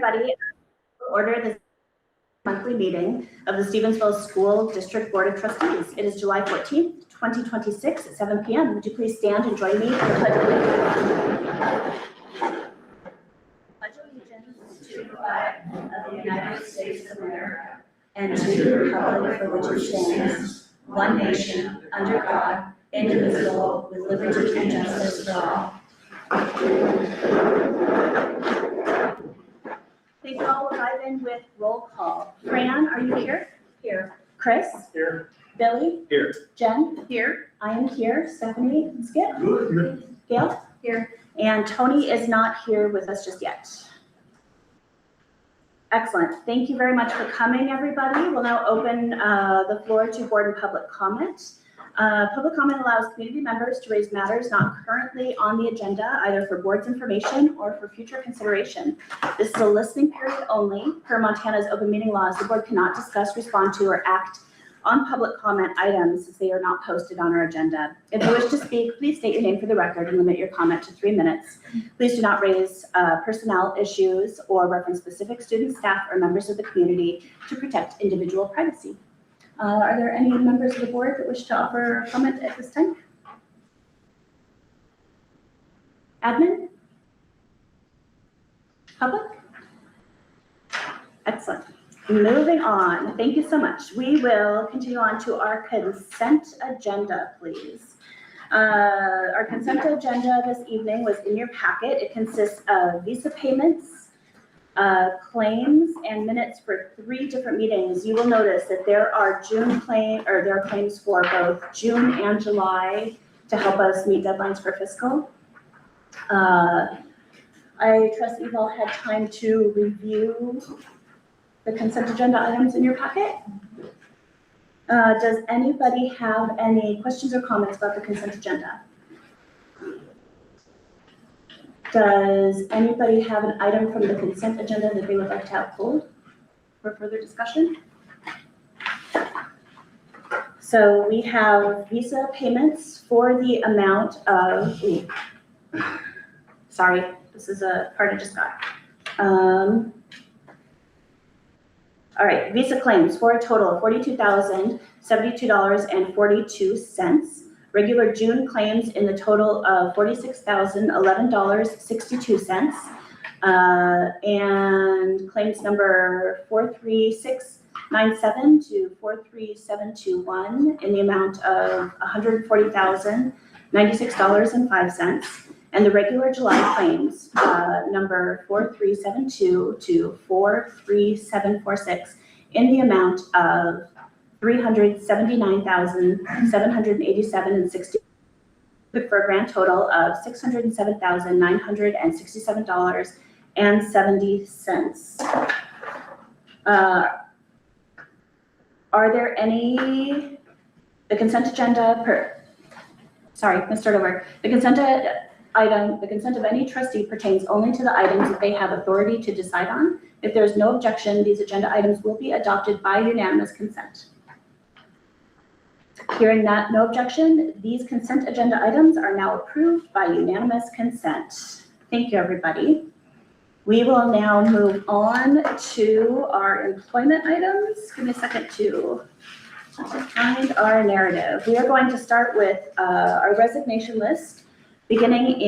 Everybody, order the monthly meeting of the Stevensville School District Board of Trustees. It is July 14th, 2026 at 7 p.m. Would you please stand and join me in the Pledge of Allegiance? Pledge allegiance to the flag of the United States of America and to the republic for which it stands, one nation, under God, indivisible, with liberty and justice for all. Thank you all. We'll dive in with roll call. Fran, are you here? Here. Chris? Here. Billy? Here. Jen? Here. I am here. Stephanie? Skip? Good. Gail? Here. And Tony is not here with us just yet. Excellent. Thank you very much for coming, everybody. We'll now open the floor to board and public comment. Public comment allows community members to raise matters not currently on the agenda, either for board's information or for future consideration. This is a listening period only. Per Montana's open meeting laws, the board cannot discuss, respond to, or act on public comment items if they are not posted on our agenda. If you wish to speak, please state your name for the record and limit your comment to 3 minutes. Please do not raise personnel issues or reference specific students, staff, or members of the community to protect individual privacy. Are there any members of the board that wish to offer comment at this time? Admin? Public? Excellent. Moving on. Thank you so much. We will continue on to our consent agenda, please. Our consent agenda this evening was in your packet. It consists of visa payments, claims, and minutes for 3 different meetings. You will notice that there are claims for both June and July to help us meet deadlines for fiscal. I trust you've all had time to review the consent agenda items in your packet. Does anybody have any questions or comments about the consent agenda? Does anybody have an item from the consent agenda that they would like to have pulled for further discussion? So we have visa payments for the amount of, sorry, this is a part I just got. All right, visa claims for a total of $42,072.42. Regular June claims in the total of $46,011.62. And claims number 43697 to 43721 in the amount of $140,096.05. And the regular July claims, number 4372 to 43746 in the amount of $379,787.60 for a grand total of $607,967.70. Are there any, the consent agenda let's start over. The consent of any trustee pertains only to the items that they have authority to decide on. If there is no objection, these agenda items will be adopted by unanimous consent. Hearing that no objection, these consent agenda items are now approved by unanimous consent. Thank you, everybody. We will now move on to our employment items. Give me a second to find our narrative. We are going to start with our resignation list, beginning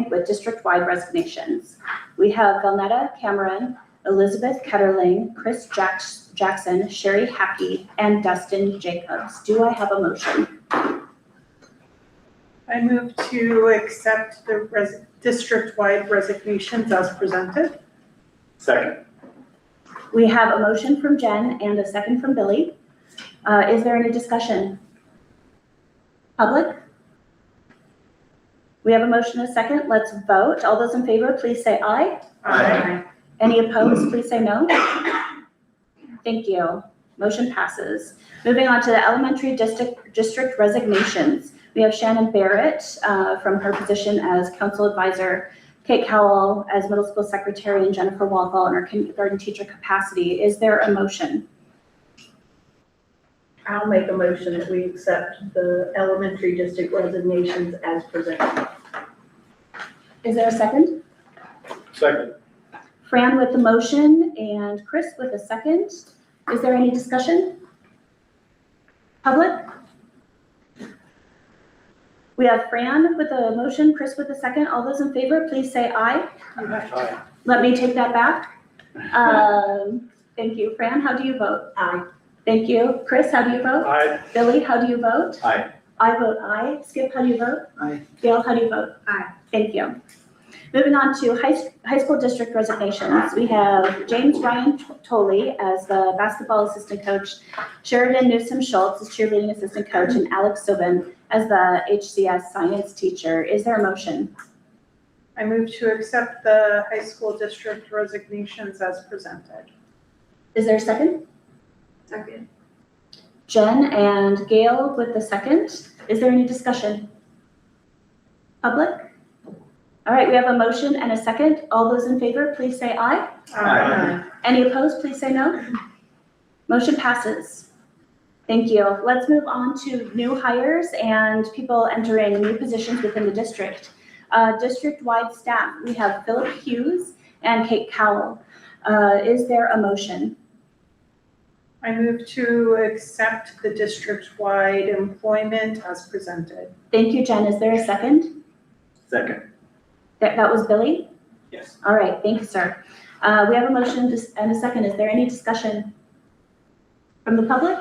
with district-wide resignations. We have Valnetta Cameron, Elizabeth Ketterling, Chris Jackson, Sherry Hackey, and Dustin Jacobs. Do I have a motion? I move to accept the district-wide resignations as presented. Second. We have a motion from Jen and a second from Billy. Is there any discussion? Public? We have a motion and a second. Let's vote. All those in favor, please say aye. Aye. Any opposed, please say no. Thank you. Motion passes. Moving on to the elementary district resignations. We have Shannon Barrett from her position as council advisor, Kate Cowell as middle school secretary, and Jennifer Walthall in her kindergarten teacher capacity. Is there a motion? I'll make a motion that we accept the elementary district resignations as presented. Is there a second? Second. Fran with the motion and Chris with a second. Is there any discussion? Public? We have Fran with the motion, Chris with the second. All those in favor, please say aye. Aye. Let me take that back. Thank you. Fran, how do you vote? Aye. Thank you. Chris, how do you vote? Aye. Billy, how do you vote? Aye. I vote aye. Skip, how do you vote? Aye. Gail, how do you vote? Aye. Thank you. Moving on to high school district resignations. We have James Ryan Tolley as the basketball assistant coach, Sheridan Newsom Schultz as cheerleading assistant coach, and Alex Sobin as the HCS science teacher. Is there a motion? I move to accept the high school district resignations as presented. Is there a second? Second. Jen and Gail with the second. Is there any discussion? Public? All right, we have a motion and a second. All those in favor, please say aye. Aye. Any opposed, please say no. Motion passes. Thank you. Let's move on to new hires and people entering new positions within the district. District-wide staff, we have Philip Hughes and Kate Cowell. Is there a motion? I move to accept the district-wide employment as presented. Thank you, Jen. Is there a second? Second. That was Billy? Yes. All right, thank you, sir. We have a motion and a second. Is there any discussion from the public?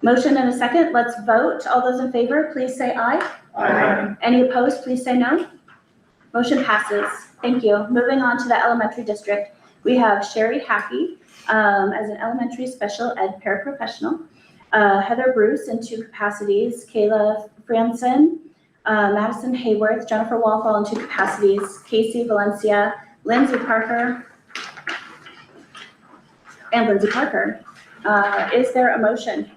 Motion and a second. Let's vote. All those in favor, please say aye. Aye. Any opposed, please say no. Motion passes. Thank you. Moving on to the elementary district, we have Sherry Hackey as an elementary special ed paraprofessional, Heather Bruce in 2 capacities, Kayla Franson, Madison Hayworth, Jennifer Walthall in 2 capacities, Casey Valencia, Lindsay Parker, and Lindsay Parker. Is there a motion?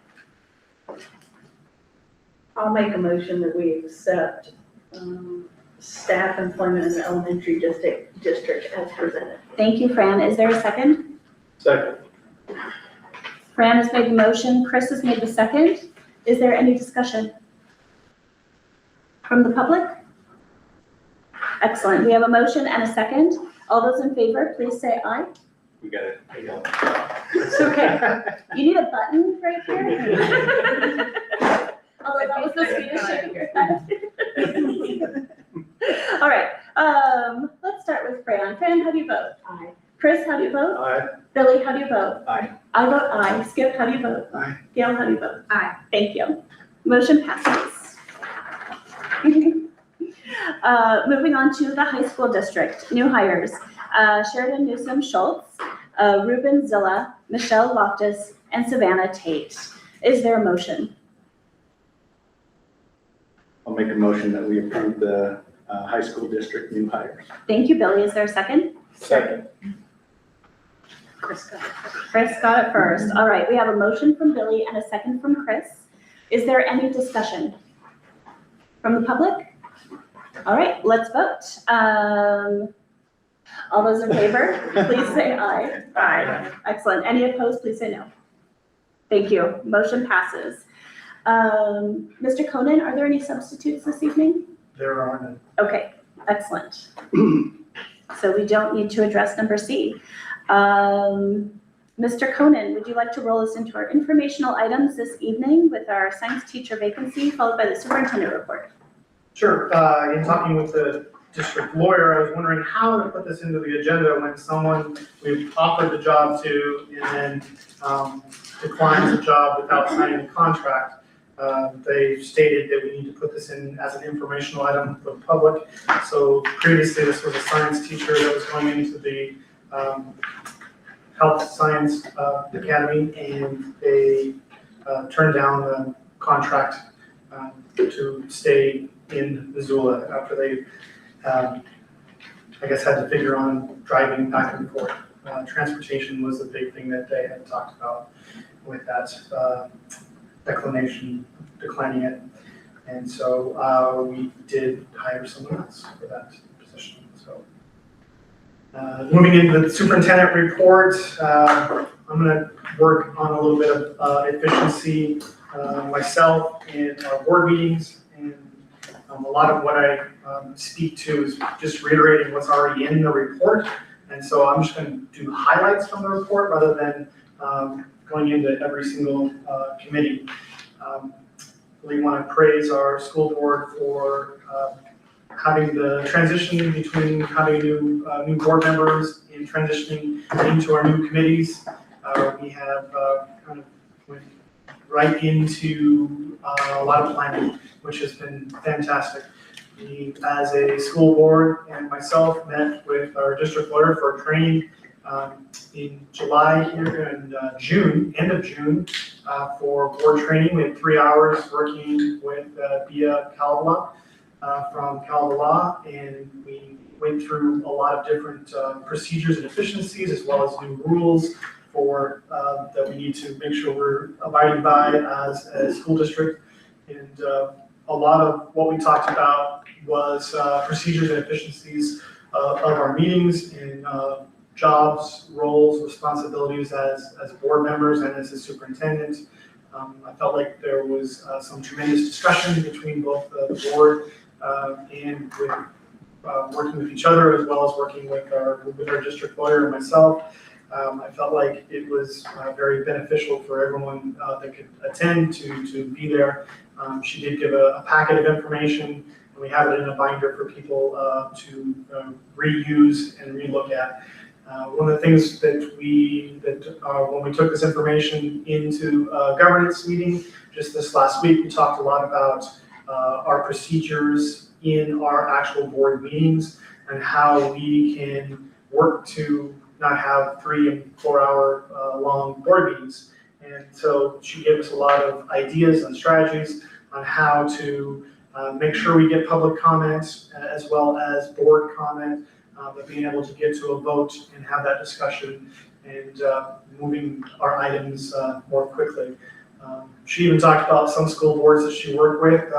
I'll make a motion that we accept staff employment in the elementary district as presented. Thank you, Fran. Is there a second? Second. Fran has made the motion. Chris has made the second. Is there any discussion from the public? Excellent. We have a motion and a second. All those in favor, please say aye. We got it. There you go. It's okay. You need a button right here? Although that was the Swedish shaking your head. All right, let's start with Fran. Fran, how do you vote? Aye. Chris, how do you vote? Aye. Billy, how do you vote? Aye. I vote aye. Skip, how do you vote? Aye. Gail, how do you vote? Aye. Thank you. Motion passes. Moving on to the high school district, new hires. Sheridan Newsom Schultz, Ruben Zilla, Michelle Loftus, and Savannah Tate. Is there a motion? I'll make a motion that we approve the high school district new hires. Thank you, Billy. Is there a second? Second. Chris got it. Chris got it first. All right, we have a motion from Billy and a second from Chris. Is there any discussion from the public? All right, let's vote. All those in favor, please say aye. Aye. Excellent. Any opposed, please say no. Thank you. Motion passes. Mr. Conan, are there any substitutes this evening? There are none. Okay, excellent. So we don't need to address number C. Mr. Conan, would you like to roll us into our informational items this evening with our science teacher vacancy, followed by the superintendent report? Sure. In talking with the district lawyer, I was wondering how to put this into the agenda when someone we've offered the job to and then declines the job without signing a contract. They stated that we need to put this in as an informational item for the public. So previously, this was a science teacher that was going into the health science academy, and they turned down the contract to stay in Missoula after they, I guess, had to figure on driving back and forth. Transportation was the big thing that they had talked about with that declining it. And so we did hire someone else for that position. So moving into the superintendent report, I'm gonna work on a little bit of efficiency myself in our board meetings, and a lot of what I speak to is just reiterating what's already in the report And so I'm just going to do highlights from the report rather than going into every single committee. We want to praise our school board for having the transition between having new board members and transitioning into our new committees. We have kind of went right into a lot of planning, which has been fantastic. We, as a school board and myself, met with our district lawyer for training in July here and June, end of June, for board training. We had 3 hours working with Bia Calvala from Calvala Law, and we went through a lot of different procedures and efficiencies, as well as new rules for that we need to make sure we're abiding by as a school district. And a lot of what we talked about was procedures and efficiencies of our meetings and jobs, roles, responsibilities as board members and as a superintendent. I felt like there was some tremendous discussion between both the board and with working with each other, as well as working with our district lawyer and myself. I felt like it was very beneficial for everyone that could attend to be there. She did give a packet of information, and we have it in a binder for people to reuse and relook at. One of the things that when we took this information into a governance meeting just this last week, we talked a lot about our procedures in our actual board meetings and how we can work to not have 3 and 4 hour long board meetings. And so she gave us a lot of ideas and strategies on how to make sure we get public comments as well as board comment, but being able to get to a vote and have that discussion and moving our items more quickly. She even talked about some school boards that she worked with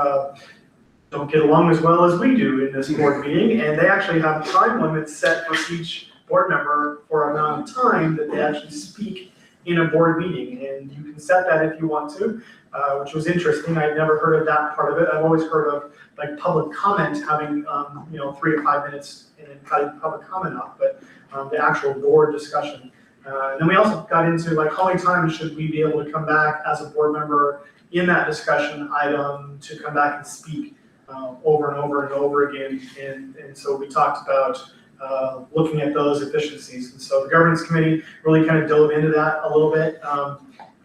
don't get along as well as we do in this board meeting, and they actually have time limits set for each board member for an amount of time that they actually speak in a board meeting, and you can set that if you want to, which was interesting. I'd never heard of that part of it. I've always heard of like public comment having 3 to 5 minutes and then cutting public comment off, but the actual board discussion. And then we also got into like how many times should we be able to come back as a board member in that discussion item to come back and speak over and over and over again. And so we talked about looking at those efficiencies. And so the governance committee really kind of dove into that a little bit.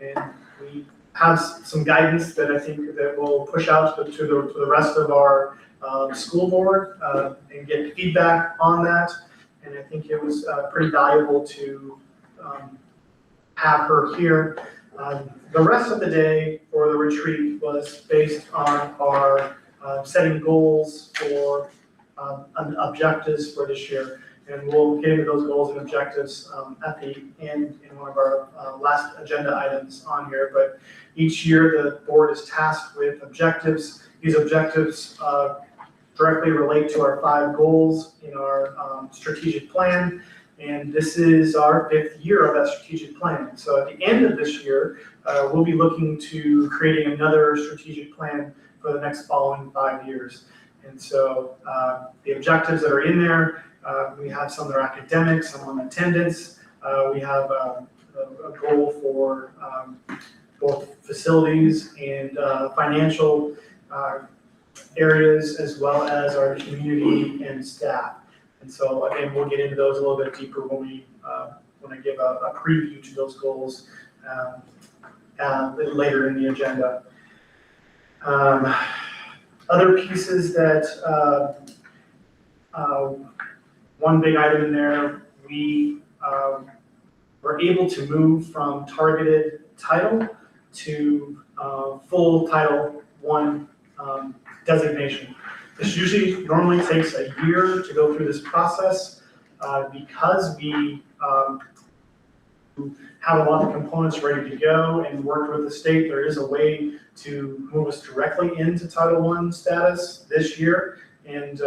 And we have some guidance that I think that will push out to the rest of our school board and get feedback on that. And I think it was pretty valuable to have her here. The rest of the day for the retreat was based on our setting goals for objectives for this year. And we'll get into those goals and objectives at the end in one of our last agenda items on here. But each year the board is tasked with objectives. These objectives directly relate to our 5 goals in our strategic plan. And this is our 5th year of that strategic plan. So at the end of this year, we'll be looking to creating another strategic plan for the next following 5 years. And so the objectives that are in there, we have some that are academic, some on attendance. We have a goal for both facilities and financial areas, as well as our community and staff. And so again, we'll get into those a little bit deeper when I give a preview to those goals later in the agenda. Other pieces that one big item in there, we were able to move from targeted title to full Title I designation. This usually normally takes a year to go through this process because we have a lot of components ready to go and worked with the state. There is a way to move us directly into Title I status this year, and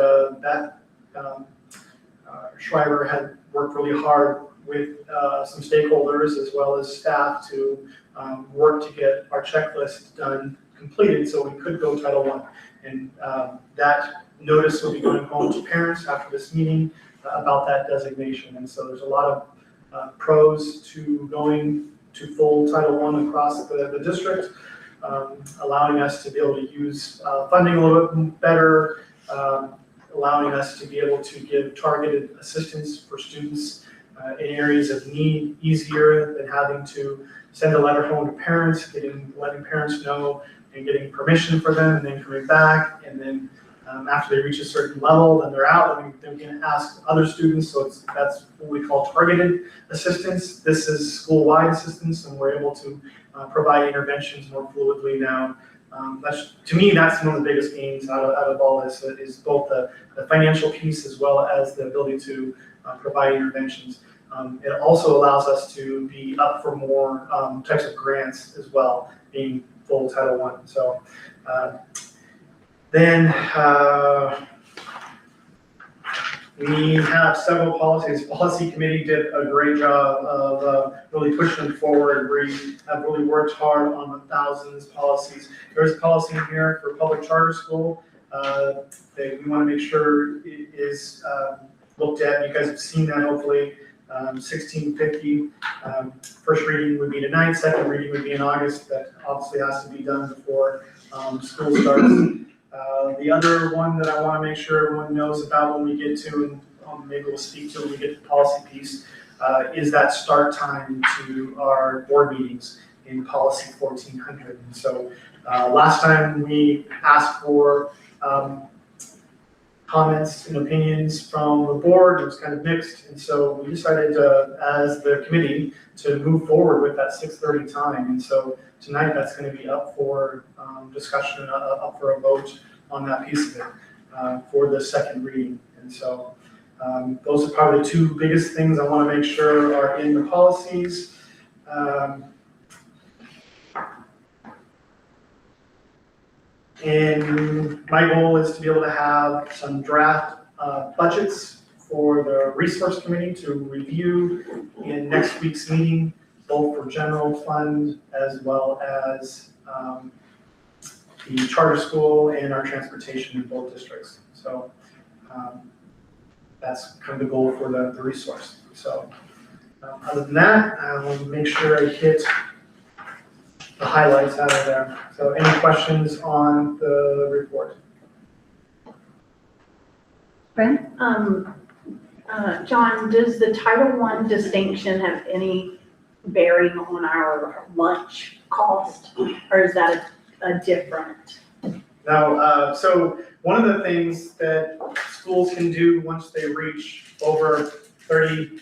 Schreiber had worked really hard with some stakeholders as well as staff to work to get our checklist done, completed, so we could go Title I. And that notice will be going home to parents after this meeting about that designation. And so there's a lot of pros to going to full Title I across the district, allowing us to be able to use funding a little bit better, allowing us to be able to give targeted assistance for students in areas of need easier than having to send a letter home to parents, letting parents know and getting permission for them, and then coming back, and then after they reach a certain level, then they're out, and then we can ask other students. So that's what we call targeted assistance. This is school-wide assistance, and we're able to provide interventions more fluidly now. To me, that's one of the biggest gains out of all this, is both the financial piece as well as the ability to provide interventions. It also allows us to be up for more types of grants as well, being full Title I. So then we have several policies. Policy committee did a great job of really pushing them forward. We have really worked hard on the thousands of policies. There's a policy in here for public charter school that we want to make sure it is looked at. You guys have seen that hopefully. 1650, first reading would be tonight, second reading would be in August. That obviously has to be done before school starts. The other one that I want to make sure everyone knows about when we get to, and maybe we'll speak to when we get to the policy piece, is that start time to our board meetings in policy 1400. And so last time we asked for comments and opinions from the board. It was kind of mixed, and so we decided as the committee to move forward with that 6:30 time. And so tonight that's going to be up for discussion, up for a vote on that piece of it for the second reading. And so those are probably the two biggest things I want to make sure are in the policies. And my goal is to be able to have some draft budgets for the resource committee to review in next week's meeting, both for general fund as well as the charter school and our transportation in both districts. So that's kind of the goal for the resource. So other than that, I will make sure I hit the highlights out of there. So any questions on the report? Fran? John, does the Title I distinction have any bearing on our lunch cost, or is that a different? Now, so one of the things that schools can do once they reach over 35%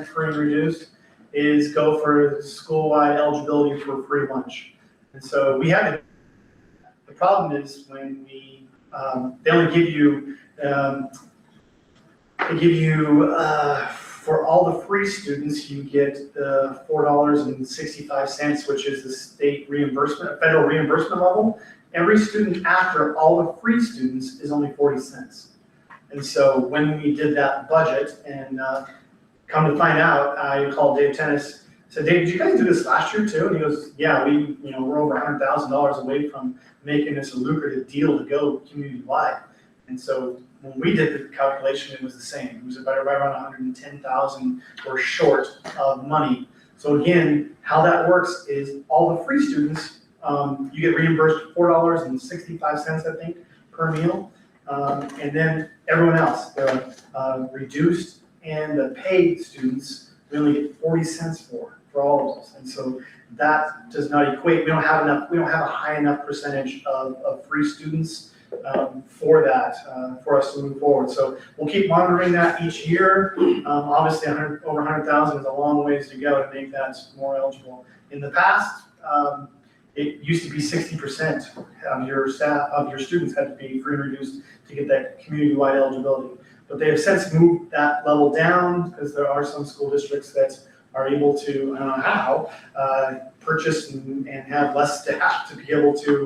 free and reduced is go for school-wide eligibility for free lunch. And so we have it. The problem is when we, they only give you, for all the free students, you get the $4.65, which is the state reimbursement, federal reimbursement level. Every student after all the free students is only 40 cents. And so when we did that budget and come to find out, I called Dave Tennis, said, Dave, did you guys do this last year too? And he goes, yeah, we're over $100,000 away from making this a lucrative deal to go community-wide. And so when we did the calculation, it was the same. It was about right around 110,000 or short of money. So again, how that works is all the free students, you get reimbursed $4.65, I think, per meal. And then everyone else, the reduced and the paid students, we only get 40 cents for all of those. And so that does not equate. We don't have a high enough percentage of free students for that, for us to move forward. So we'll keep monitoring that each year. Obviously, over 100,000 is a long ways to go to make that more eligible. In the past, it used to be 60% of your staff, of your students had to be free and reduced to get that community-wide eligibility. But they have since moved that level down because there are some school districts that are able to, I don't know how, purchase and have less staff to be able to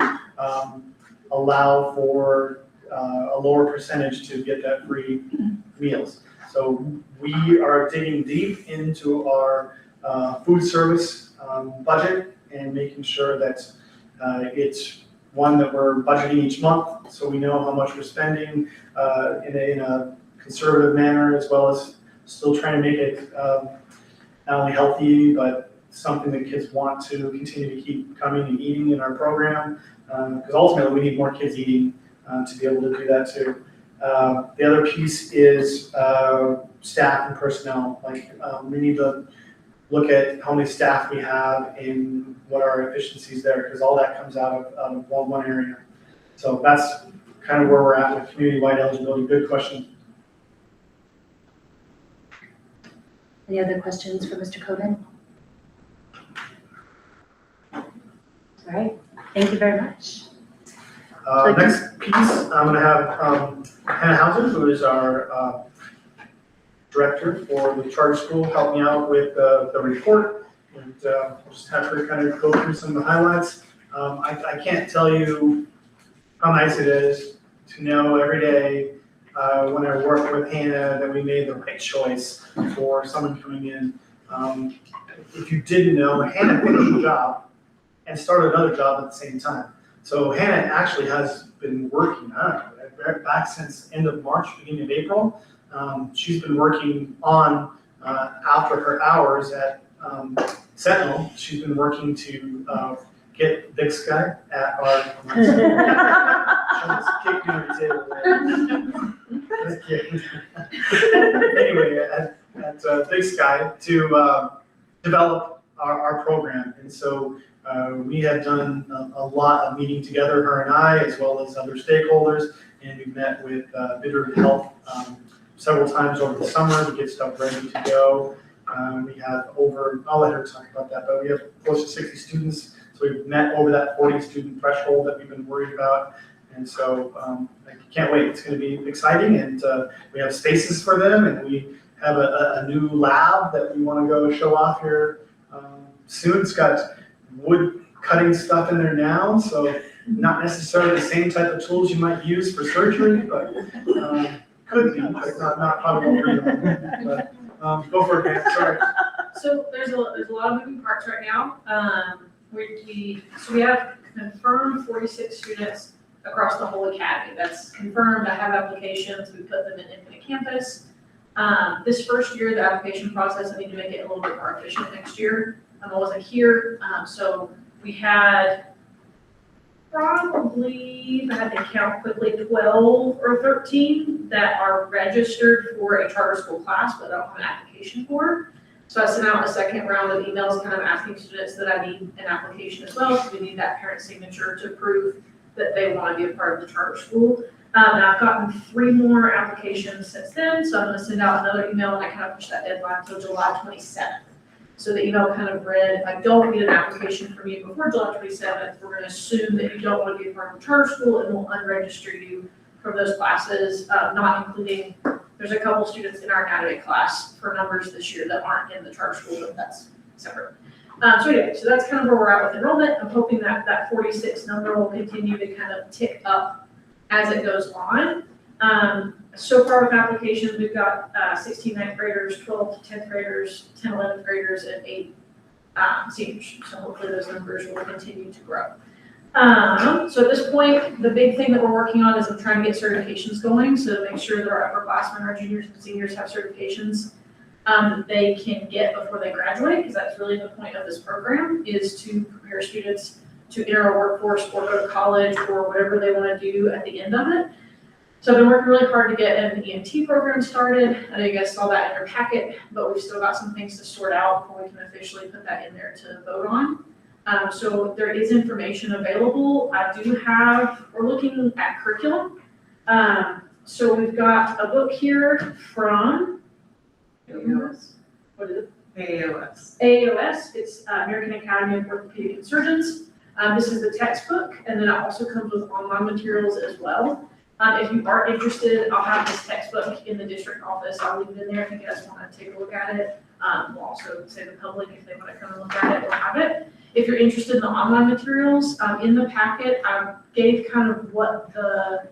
allow for a lower percentage to get that free meals. So we are digging deep into our food service budget and making sure that it's one that we're budgeting each month, so we know how much we're spending in a conservative manner, as well as still trying to make it not only healthy, but something that kids want to continue to keep coming and eating in our program. Because ultimately, we need more kids eating to be able to do that too. The other piece is staff and personnel. Like we need to look at how many staff we have and what are our efficiencies there, because all that comes out of one area. So that's kind of where we're at with community-wide eligibility. Good question. Any other questions for Mr. Cogan? All right, thank you very much. Next piece, I'm gonna have Hannah Hauser, who is our director for the charter school, help me out with the report. And we'll just have her kind of go through some of the highlights. I can't tell you how nice it is to know every day when I work with Hannah that we made the right choice for someone coming in. If you didn't know, Hannah finished the job and started another job at the same time. So Hannah actually has been working, back since end of March, beginning of April. She's been working on, after her hours at Sentinel, she's been working to get Big Sky at our, kick me on the table there. Just kidding. Anyway, at Big Sky to develop our program. And so we have done a lot of meeting together, her and I, as well as other stakeholders, and we've met with Bitterroot Health several times over the summer to get stuff ready to go. We have over, I'll let her talk about that, but we have close to 60 students, so we've met over that 40 student threshold that we've been worried about. And so I can't wait, it's gonna be exciting, and we have spaces for them, and we have a new lab that we wanna go show off here soon. It's got wood cutting stuff in there now, so not necessarily the same type of tools you might use for surgery, but could be, but not probably what we're doing. But go for it, man, sorry. So there's a lot of moving parts right now. We have confirmed 46 students across the whole academy. That's confirmed. I have applications. We put them in Infinite Campus. This first year, the application process, I need to make it a little bit more efficient next year. I wasn't here, so we had probably, if I had to count quickly, 12 or 13 that are registered for a charter school class, but I don't have an application for. So I sent out a second round of emails kind of asking students that I need an application as well, because we need that parent signature to prove that they want to be a part of the charter school. And I've gotten 3 more applications since then, so I'm going to send out another email, and I kind of push that deadline until July 27th. So the email kind of read, if I don't get an application from you before July 27th, we're going to assume that you don't want to be a part of the charter school, and we'll unregister you from those classes, not including, there's a couple students in our anatomy class for numbers this year that aren't in the charter school, but that's separate. So anyway, so that's kind of where we're at with enrollment. I'm hoping that that 46 number will continue to kind of tick up as it goes on. So far with applications, we've got 16 ninth graders, 12 to 10th graders, 10, 11th graders, and 8 seniors. So hopefully those numbers will continue to grow. So at this point, the big thing that we're working on is I'm trying to get certifications going. So to make sure that our upperclassmen, our juniors and seniors have certifications that they can get before they graduate, because that's really the point of this program, is to prepare students to enter our workforce or go to college or whatever they want to do at the end of it. So I've been working really hard to get an EMT program started. I know you guys saw that in your packet, but we've still got some things to sort out before we can officially put that in there to vote on. So there is information available. We're looking at curriculum. So we've got a book here from, what is it? AAOS, it's American Academy of Orthopedic Surgeons. This is the textbook, and then it also comes with online materials as well. If you are interested, I'll have this textbook in the district office. I'll leave it in there if you guys want to take a look at it. We'll also say the public, if they want to come and look at it, we'll have it. If you're interested in the online materials, in the packet, I gave kind of what the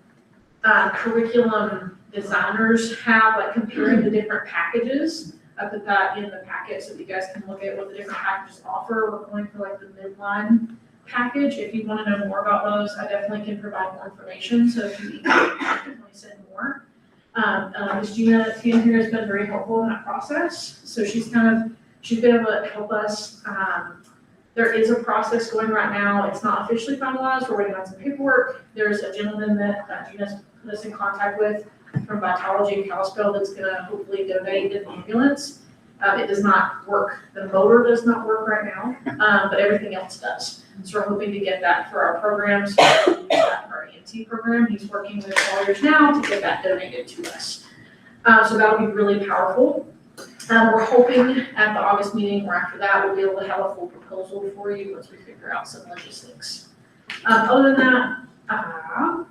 curriculum designers have, like comparing the different packages. I put that in the packet so that you guys can look at what the different packages offer. We're going for like the midline package. If you want to know more about those, I definitely can provide more information. So if you definitely send more. Ms. Gina Tan here has been very helpful in that process, so she's been able to help us. There is a process going right now, it's not officially finalized, we're waiting on some paperwork. There's a gentleman that Gina's put us in contact with from Vitology in Kalispell that's gonna hopefully donate an ambulance. It does not work, the motor does not work right now, but everything else does. So we're hoping to get that for our programs, for our EMT program. He's working with lawyers now to get that donated to us. So that'll be really powerful. We're hoping at the August meeting or after that, we'll be able to have a full proposal for you once we figure out some logistics. Other than that,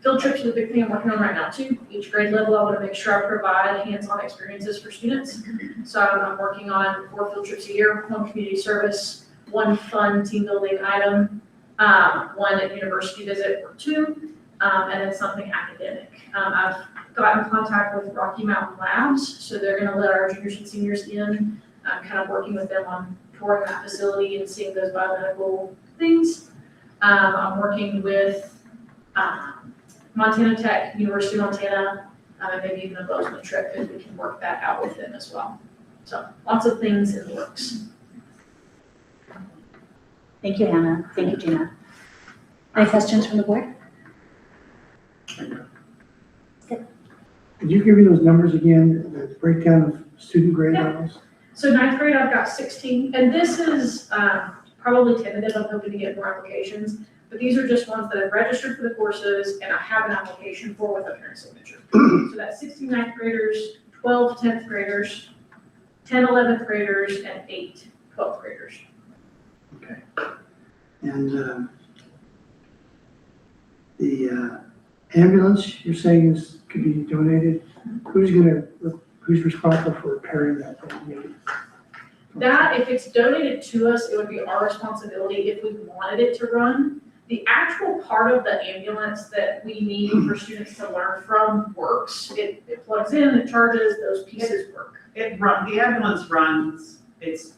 field trips is a big thing I'm working on right now too. Each grade level, I want to make sure I provide hands-on experiences for students. So I'm working on 4 field trips a year, 1 community service, 1 fun team building item, 1 university visit or 2, and then something academic. I've got in contact with Rocky Mountain Labs, so they're gonna let our juniors and seniors in. I'm kind of working with them on touring that facility and seeing those biomedical things. I'm working with Montana Tech, University of Montana, and maybe even a Bozeman trip if we can work that out with them as well. So lots of things in the works. Thank you, Hannah. Thank you, Gina. Any questions from the board? Could you give me those numbers again, the breakdown of student grade Yeah. levels? So 9th grade, I've got 16, and this is probably tentative. I'm hoping to get more applications, but these are just ones that I've registered for the courses and I have an application for with a parent signature. So that's 16 9th graders, 12 10th graders, 10 11th graders, and 8 12th graders. And the ambulance, you're saying could be donated? Who's responsible for repairing that? That, if it's donated to us, it would be our responsibility if we wanted it to run. The actual part of the ambulance that we need for students to learn from works. It plugs in, it charges, those pieces work. The ambulance runs, it's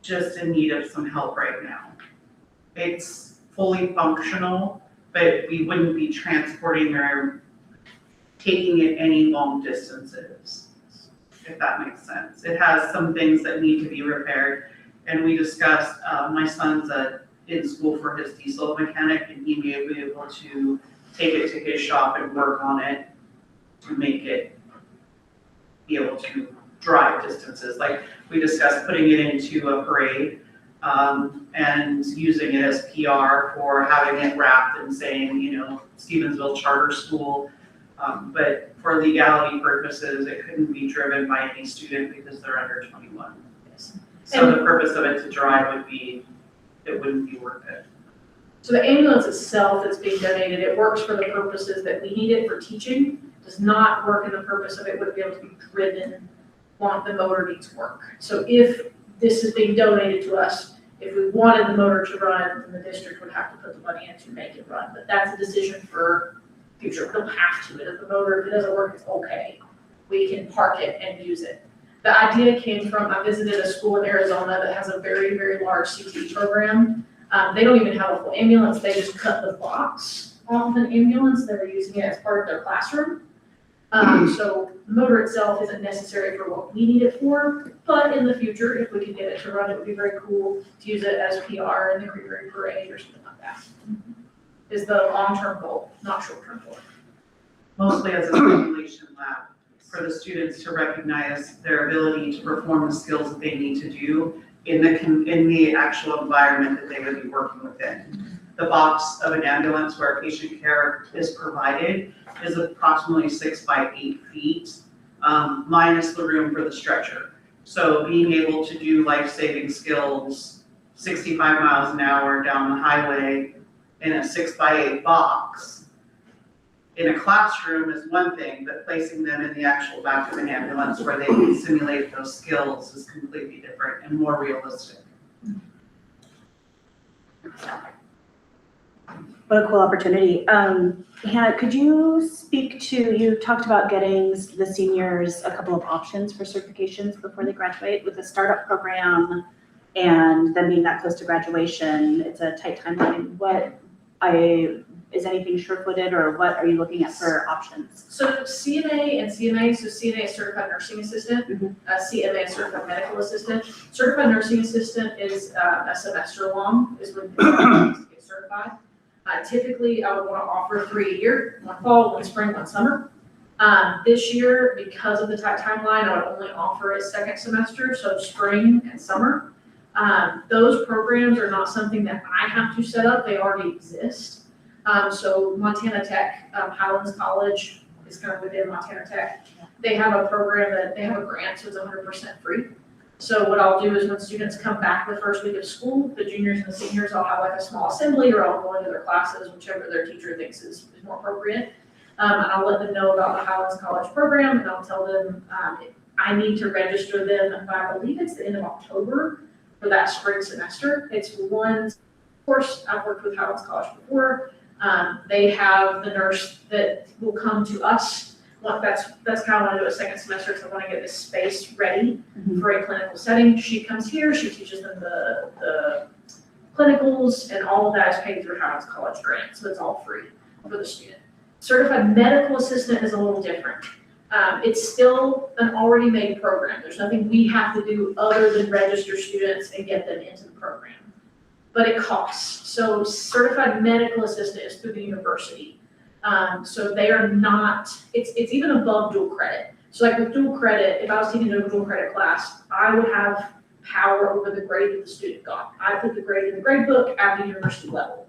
just in need of some help right now. It's fully functional, but we wouldn't be transporting or taking it any long distances, if that makes sense. It has some things that need to be repaired, and we discussed, my son's in school for his diesel mechanic, and he may be able to take it to his shop and work on it to make it be able to drive distances. Like we discussed putting it into a parade, and using it as PR for having it wrapped and saying, Stevensville Charter School. But for legality purposes, it couldn't be driven by any student because they're under 21. So the purpose of it to drive it wouldn't be worth it. So the ambulance itself that's being donated, it works for the purposes that we need it for teaching, does not work in the purpose of it would be able to be driven while the motor needs work. So if this is being donated to us, if we wanted the motor to run, then the district would have to put the money in to make it run. But that's a decision for future. We don't have to. If the motor, if it doesn't work, it's okay. We can park it and use it. The idea came from, I visited a school in Arizona that has a very, very large CTE program. They don't even have a full ambulance. They just cut the box off an ambulance. They were using it as part of their classroom. So the motor itself isn't necessary for what we need it for, but in the future, if we could get it to run, it would be very cool to use it as PR in the Creeper Parade or something like that. Is the long-term goal, not short-term goal. Mostly as a simulation lab for the students to recognize their ability to perform the skills that they need to do in the actual environment that they would be working within. The box of an ambulance where patient care is provided is approximately 6 by 8 feet, minus the room for the stretcher. So being able to do life-saving skills, 65 miles an hour down the highway in a 6 by 8 box, in a classroom is one thing, but placing them in the actual back of an ambulance where they can simulate those skills is completely different and more realistic. What a cool opportunity. Hannah, could you speak to, you talked about getting the seniors a couple of options for certifications before they graduate with the startup program and then being that close to graduation. It's a tight timeline. is anything sure-footed, or what are you looking at for options? So CNA and CMA, so CNA is certified nursing assistant, Mhm. CMA is certified medical assistant. Certified nursing assistant is a semester long, is when you get certified. Typically, I would want to offer 3 a year, one fall, one spring, one summer. This year, because of the tight timeline, I would only offer a second semester, so spring and summer. Those programs are not something that I have to set up, they already exist. So Montana Tech, Highlands College is kind of within Montana Tech. They have a program that, they have a grant, so it's 100% free. So what I'll do is when students come back the first week of school, the juniors and the seniors, I'll have like a small assembly, or I'll go into their classes, whichever their teacher thinks is more appropriate. And I'll let them know about the Highlands College program, and I'll tell them, I need to register them by, I believe it's the end of October for that spring semester. It's one course, I've worked with Highlands College before. They have the nurse that will come to us. Well, that's kind of want to do a second semester, because I want to get this space ready Mhm. for a clinical setting. She comes here, she teaches them the clinicals, and all of that is paid through Highlands College grant, so it's all free for the student. Certified medical assistant is a little different. It's still an already made program. There's nothing we have to do other than register students and get them into the program. But it costs. So certified medical assistant is through the university. So they are not, it's even above dual credit. So like with dual credit, if I was taking a dual credit class, I would have power over the grade that the student got. I put the grade in the grade book at the university level.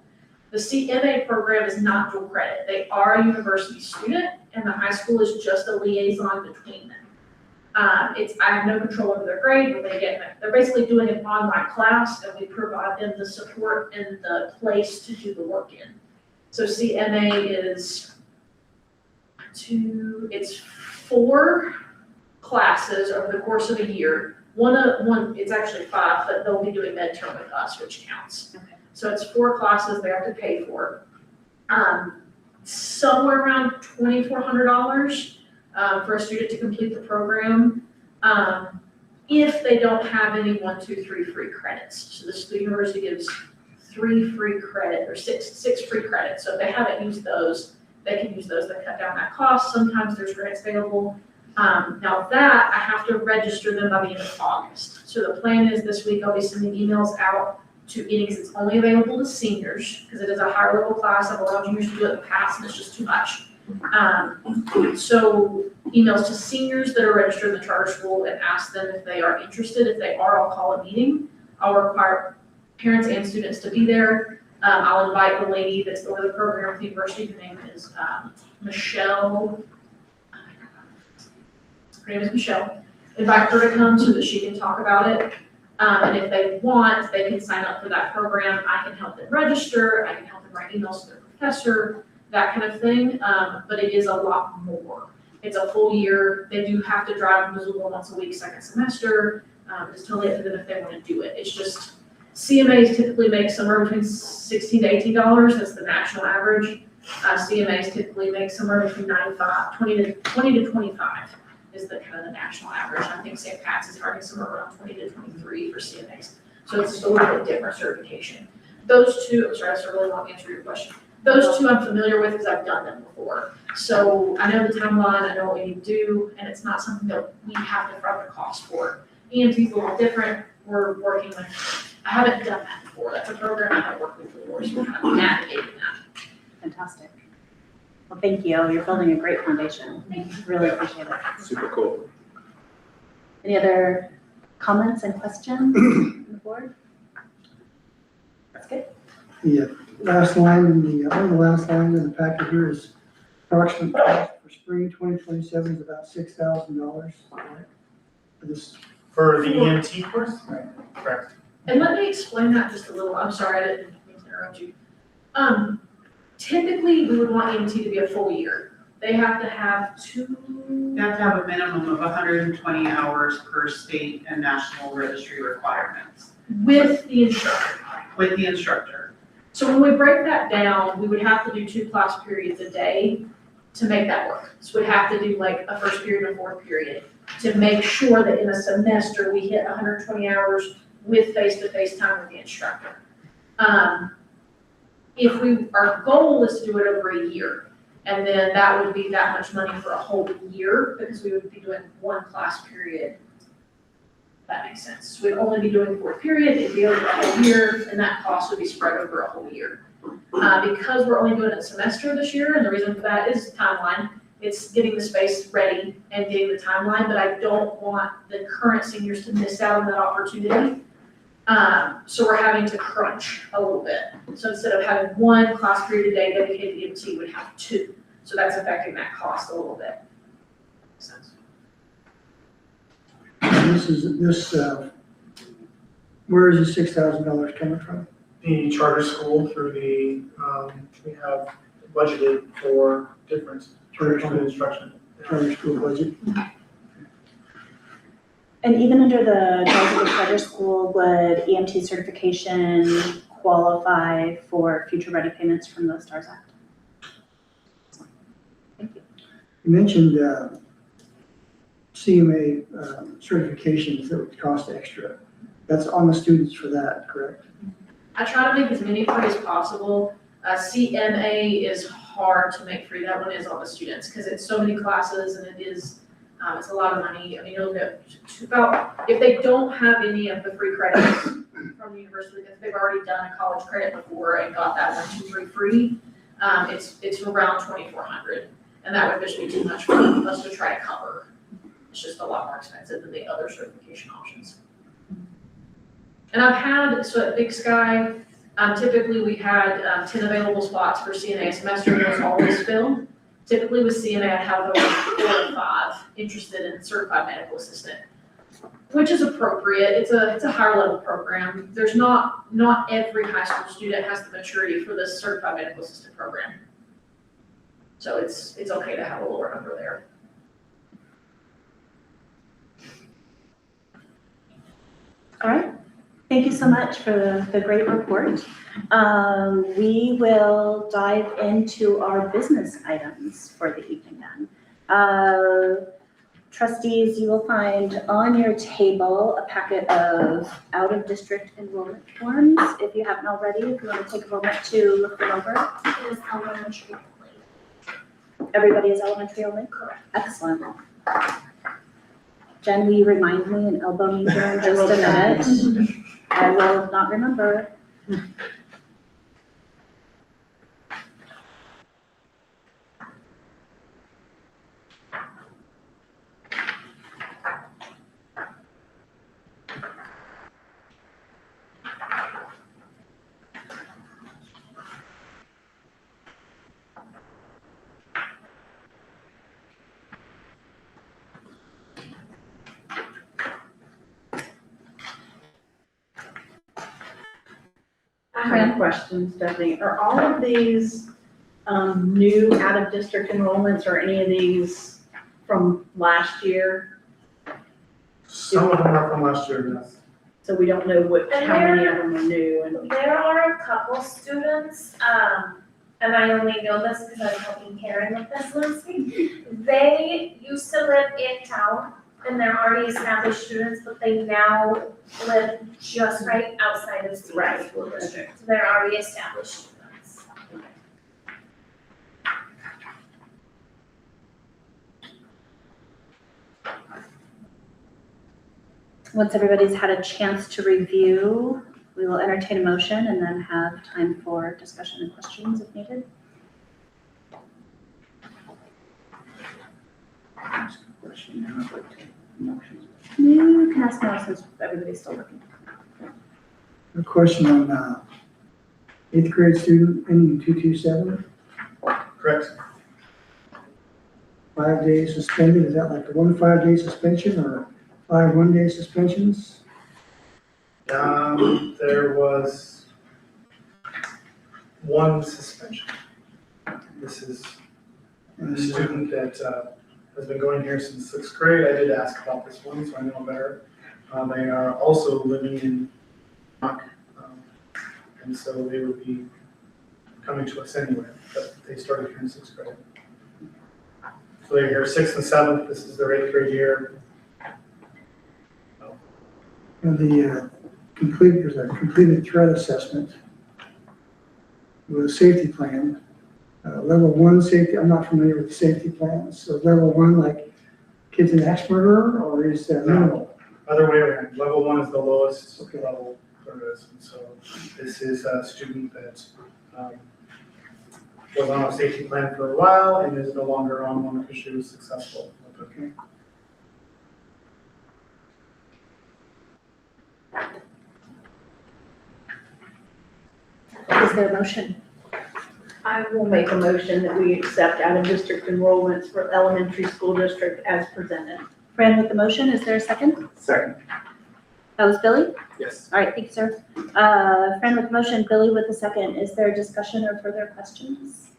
The CMA program is not dual credit. They are a university student, and the high school is just a liaison between them. I have no control over their grade, but they're basically doing an online class, and we provide them the support and the place to do the work in. So CMA is it's 4 classes over the course of a year. One, it's actually 5, but they'll be doing med term with us, which counts. Okay. So it's 4 classes they have to pay for. Somewhere around $2,400 for a student to complete the program. If they don't have any 1, 2, 3 free credits. So the university gives 3 free credit, or six free credits. So if they haven't used those, they can use those to cut down that cost. Sometimes there's grants available. Now that, I have to register them by the end of August. So the plan is this week I'll be sending emails out to because it's only available to seniors, because it is a higher level class. I've allowed juniors to do it in the past, and it's just too much. So emails to seniors that are registered in the charter school, and ask them if they are interested. If they are, I'll call a meeting. I'll require parents and students to be there. I'll invite the lady that's over the program at the university. Her name is Michelle. Her name is Michelle. Invite her to come so that she can talk about it. And if they want, they can sign up for that program. I can help them register. I can help them write emails to their professor, that kind of thing. But it is a lot more. It's a full year. They do have to drive to Missoula once a week, second semester. It's totally up to them if they want to do it. It's just, CMAs typically make somewhere between $16 to $18. That's the national average. CMAs typically make somewhere between 20 to 25 is the kind of the national average. I think St. Pat's is starting somewhere around 20 to 23 for CMAs. So it's just a little bit different certification. Those two, I'm sorry, that's a really long answer to your question. Those two I'm familiar with because I've done them before. So I know the timeline, I know what we need to do, and it's not something that we have to front the cost for. EMT is a little different. We're working with, I haven't done that before. That's a program I haven't worked with before, so we're kind of navigating that. Fantastic. Well, thank you. You're building a great foundation. Really appreciate it. Super cool. Any other comments and questions from the board? That's good. The last line in the, one of the last lines in the packet here is approximate cost for spring 2027 is about $6,000. For the EMT course? Correct. And let me explain that just a little. I'm sorry, I didn't mean to interrupt you. Typically, we would want EMT to be a full year. They have to have They have to have a minimum of 120 hours per state and national registry requirements with the instructor. with the instructor. So when we break that down, we would have to do 2 class periods a day to make that work. So we'd have to do like a first period and a fourth period to make sure that in a semester we hit 120 hours with face-to-face time with the instructor. our goal is to do it over a year. And then that would be that much money for a whole year, because we would be doing one class period. If that makes sense. So we'd only be doing 4 period, it'd be over a whole year, and that cost would be spread over a whole year. Because we're only doing a semester this year, and the reason for that is timeline. It's getting the space ready and getting the timeline, but I don't want the current seniors to miss out on that opportunity. So we're having to crunch a little bit. So instead of having 1 class period a day dedicated to EMT, we'd have 2. So that's affecting that cost a little bit. Makes sense. Where is the $6,000 coming from? The charter school through the, we have budgeted for different charter school instruction. Charter school budget? And even under the Georgia Charter School, would EMT certification qualify for future ready payments from the STARS Act? Thank you. You mentioned CMA certifications that would cost extra. That's on the students for that, correct? I try to make as many free as possible. CMA is hard to make free. That one is on the students because it's so many classes and it is, it's a lot of money. I mean, you'll get about, if they don't have any of the free credits from the university, because they've already done a college credit before and got that 1, 2, 3 free, it's around $2,400. And that would just be too much for us to try to cover. It's just a lot more expensive than the other certification options. And I've had, so at Big Sky, typically we had 10 available spots for CNA a semester, and those always filled. Typically with CNA, I'd have over 4 or 5 interested in certified medical assistant, which is appropriate. It's a higher level program. There's not every high school student has the maturity for this certified medical assistant program. So it's okay to have a lower number there. All right. Thank you so much for the great report. We will dive into our business items for the evening then. Trustees, you will find on your table a packet of out-of-district enrollment forms. If you haven't already, if you want to take a moment to look them over. It is elementary only. Everybody is elementary only? Correct. Excellent. Jen, will you remind me and elbow me here in just a minute? I will not remember. I have a question, Stephanie. Are all of these new out-of-district enrollments or any of these from last year? Some of them are from last year, yes. So we don't know And how many of them are new and. There are a couple students, and I only know this because I was helping Karen with this last week. They used to live in town and they're already established students, but they now live just right outside of Stevens School District. So they're already established students. Once everybody's had a chance to review, we will entertain a motion and then have time for discussion and questions if needed. Ask a question now, but motions. You can ask now since everybody's still looking. A question on 8th grade student ending 227, Correct. 5 days suspended. Is that like a 1 5-day suspension or 5 1-day suspensions? There was 1 suspension. This is a student that has been going here since 6th grade. I did ask about this one, so I know better. They are also living in Knock, and so they would be coming to us anyway, but they started here in 6th grade. So they're here 6th and 7th. This is their 8th grade year. And there's a completed threat assessment. with a safety plan. Level 1 safety, I'm not familiar with the safety plans, so level 1, like kids in Ashburger, or is that minimal? Other way around, level 1 is the lowest Okay. level there is, and so this is a student that was on a safety plan for a while and is no longer on one because she was successful. Okay. Is there a motion? I will make a motion that we accept out-of-district enrollments for elementary school district as presented. Fran with the motion, is there a second? Second. That was Billy? Yes. All right, thank you, sir. Fran with the motion, Billy with the second. Is there discussion or further questions?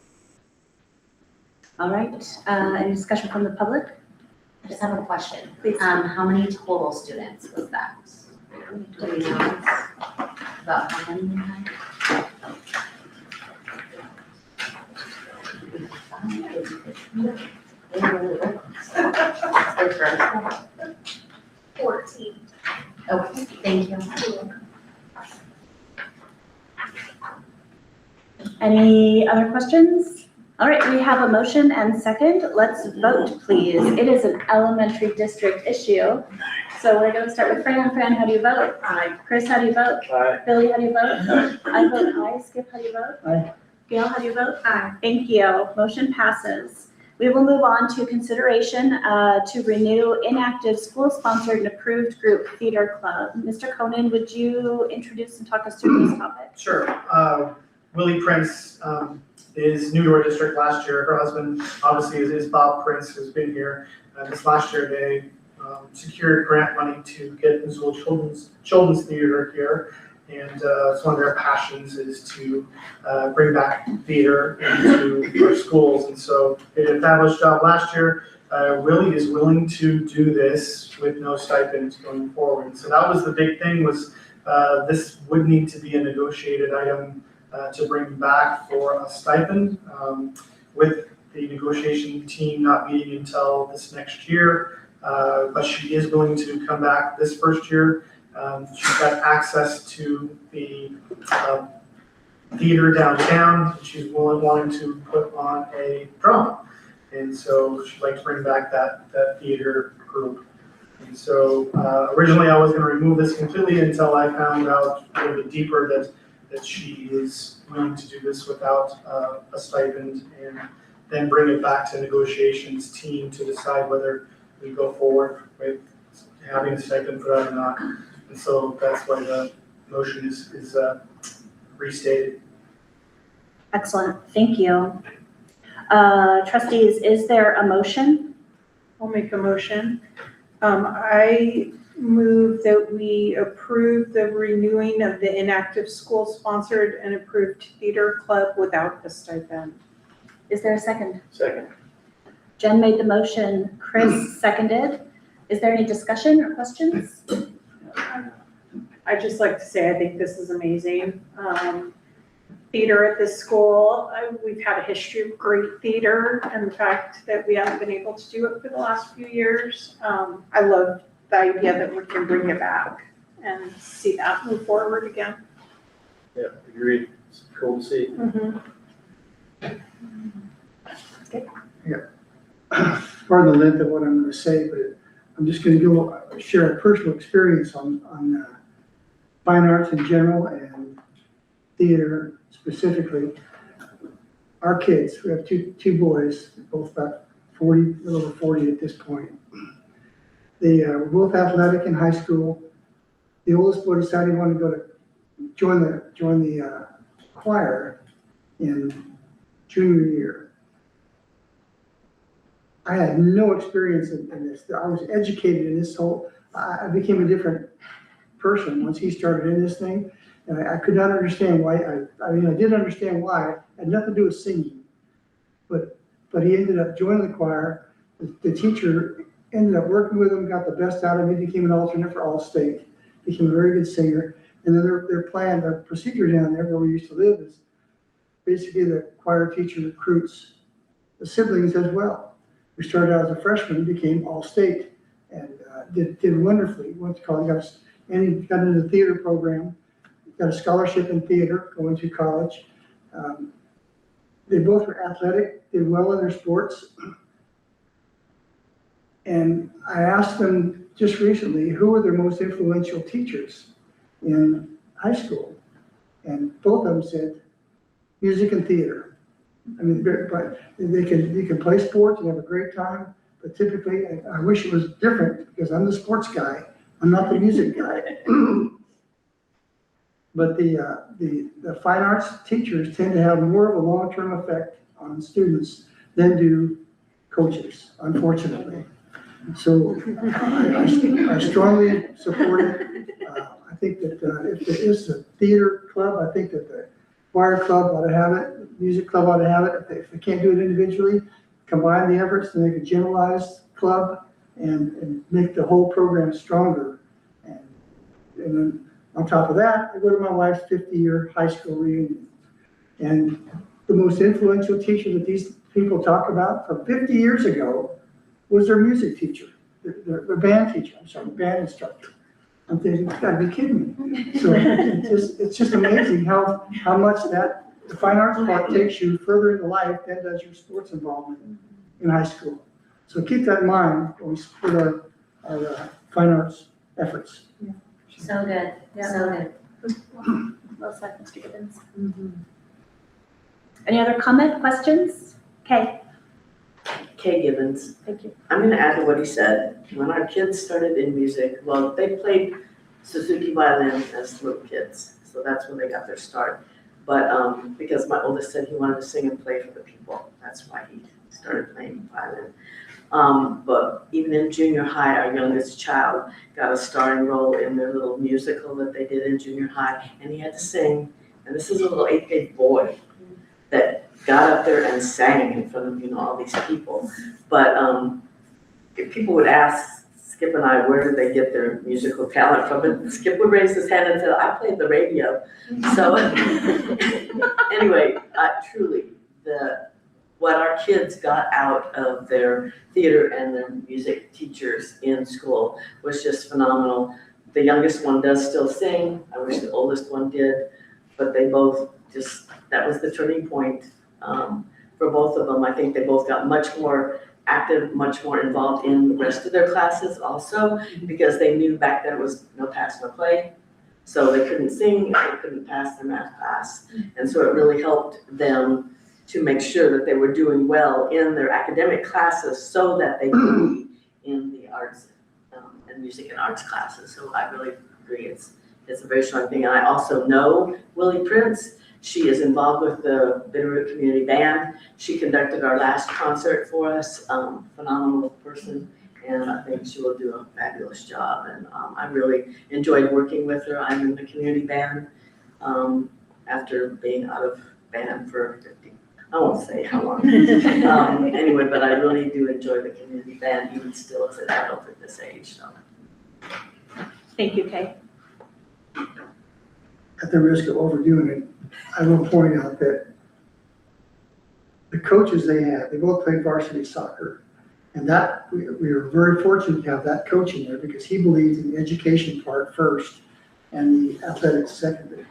All right, any discussion from the public? I just have a question. Please. How many total students was that? Do we know about how many we had? They're first. 14. Okay, thank you. Any other questions? All right, we have a motion and second. Let's vote, please. It is an elementary district issue. So we're gonna start with Fran. Fran, how do you vote? Aye. Chris, how do you vote? Aye. Billy, how do you vote? I vote aye. Skip, how do you vote? Aye. Gail, how do you vote? Aye. Thank you. Motion passes. We will move on to consideration to renew inactive school-sponsored and approved group theater club. Mr. Conan, would you introduce and talk us through this topic? Sure. Willie Prince is new to our district last year. Her husband, obviously, is Bob Prince, who's been here. This last year, they secured grant money to get Missoula Children's Theater here. And it's one of their passions is to bring back theater into our schools. And so they did a fabulous job last year. Willie is willing to do this with no stipend going forward. So that was the big thing was this would need to be a negotiated item to bring back for a stipend. With the negotiation team not meeting until this next year, but she is willing to come back this first year. She's got access to the theater downtown. She's wanting to put on a drama. And so she'd like to bring back that theater group. And so originally I was going to remove this completely until I found out a little bit deeper that she is willing to do this without a stipend, and then bring it back to negotiations team to decide whether we go forward with having a stipend for that or not. And so that's why the motion is restated. Excellent, thank you. Trustees, is there a motion? I'll make a motion. I move that we approve the renewing of the inactive school-sponsored and approved theater club without a stipend. Is there a second? Second. Jen made the motion, Chris seconded. Is there any discussion or questions? I'd just like to say, I think this is amazing. Theater at this school, we've had a history of great theater, and the fact that we haven't been able to do it for the last few years. I love the idea that we can bring it back and see that move forward again. Yeah, agreed. It's cool to see. Pardon the length of what I'm gonna say, but I'm just gonna go share a personal experience on fine arts in general and theater specifically. Our kids, we have two boys, both about 40, a little over 40 at this point. They were both athletic in high school. The oldest boy decided he wanted to go to join the choir in junior year. I had no experience in this. I was educated in this whole, I became a different person once he started in this thing. And I could not understand why, I mean, I did understand why. It had nothing to do with singing. But he ended up joining the choir. The teacher ended up working with him, got the best out of him. He became an alternate for All-State, became a very good singer. And then their plan, their procedure down there where we used to live is basically the choir teacher recruits the siblings as well. We started out as a freshman, became All-State, and did wonderfully. Went to college, got into the theater program, got a scholarship in theater, going to college, They both were athletic, did well in their sports. And I asked them just recently, who were their most influential teachers in high school? And both of them said, music and theater. I mean, but you can play sports and have a great time, but typically, I wish it was different because I'm the sports guy, I'm not the music guy. But the fine arts teachers tend to have more of a long-term effect on students than do coaches, unfortunately. So I strongly support it. I think that if there is a theater club, I think that the choir club ought to have it, music club ought to have it. If they can't do it individually, combine the efforts to make a generalized club and make the whole program stronger. And then on top of that, I go to my wife's 50-year high school reunion. And the most influential teacher that these people talk about from 50 years ago was their music teacher, their band teacher, band instructor. I'm thinking, you gotta be kidding me. So it's just amazing how much the fine arts part takes you further into life than does your sports involvement in high school. So keep that in mind when we support our fine arts efforts. So good, so good. Well said, Mr. Gibbons. Any other comment, questions? Okay, Kay Gibbons. thank you. I'm gonna add to what he said. When our kids started in music, well, they played Suzuki violin as little kids, so that's when they got their start. But because my oldest said he wanted to sing and play for the people, that's why he started playing violin. But even in junior high, our youngest child got a starring role in their little musical that they did in junior high, and he had to sing. And this is a little 8th-grade boy that got up there and sang in front of, all these people. But if people would ask Skip and I, where did they get their musical talent from? And Skip would raise his hand and say, I played the radio. So anyway, truly, what our kids got out of their theater and their music teachers in school was just phenomenal. The youngest one does still sing. I wish the oldest one did, but they both that was the turning point for both of them. I think they both got much more active, much more involved in the rest of their classes also, because they knew back then it was no pass, no play. So they couldn't sing, they couldn't pass their math class. And so it really helped them to make sure that they were doing well in their academic classes so that they could be in the arts and music and arts classes. So I really agree, it's a very strong thing. And I also know Willie Prince. She is involved with the Bitterroot Community Band. She conducted our last concert for us, phenomenal person, and I think she will do a fabulous job. And I really enjoyed working with her. I'm in the community band after being out of band for 50, I won't say how long. Anyway, but I really do enjoy the community band, even still as an adult at this age. So. Thank you, Kay. At the risk of overdoing it, I will point out that the coaches they both played varsity soccer. And that, we were very fortunate to have that coach in there because he believed in the education part first and the athletics secondary.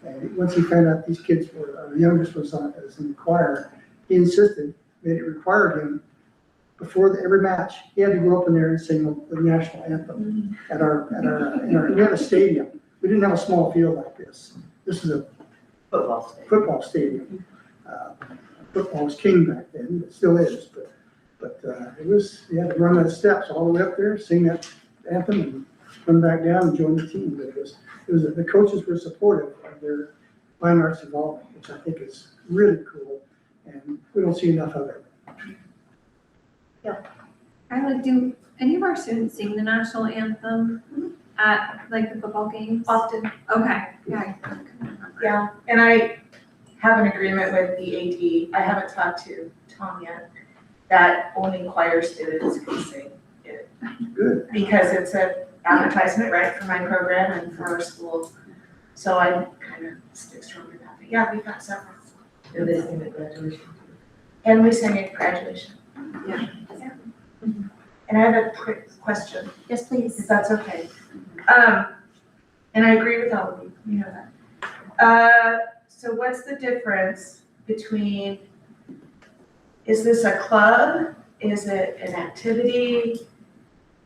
And once he found out these kids the youngest was in the choir, he insisted that it required him before every match, he had to go up in there and sing the national anthem we had a stadium. We didn't have a small field like this. This is a football stadium. Football was king back then, it still is, but you had to run the steps all the way up there, sing that anthem, and come back down and join the team. But the coaches were supportive of their fine arts involvement, which I think is really cool, and we don't see enough of it. Do any of our students sing the national anthem at the football games? Often. Okay, yeah. Yeah, and I have an agreement with the AD. I haven't talked to Tom yet, that only choir students can sing it. Good. Because it's an advertisement, right, for my program and for our school. So I kind of stick strong with that. But yeah, we've got several. And they sing at graduation. And we sing at graduation. Yeah. And I have a quick question, Yes, please. if that's okay. And I agree with all of you, you know that. So what's the difference between, is this a club? Is it an activity?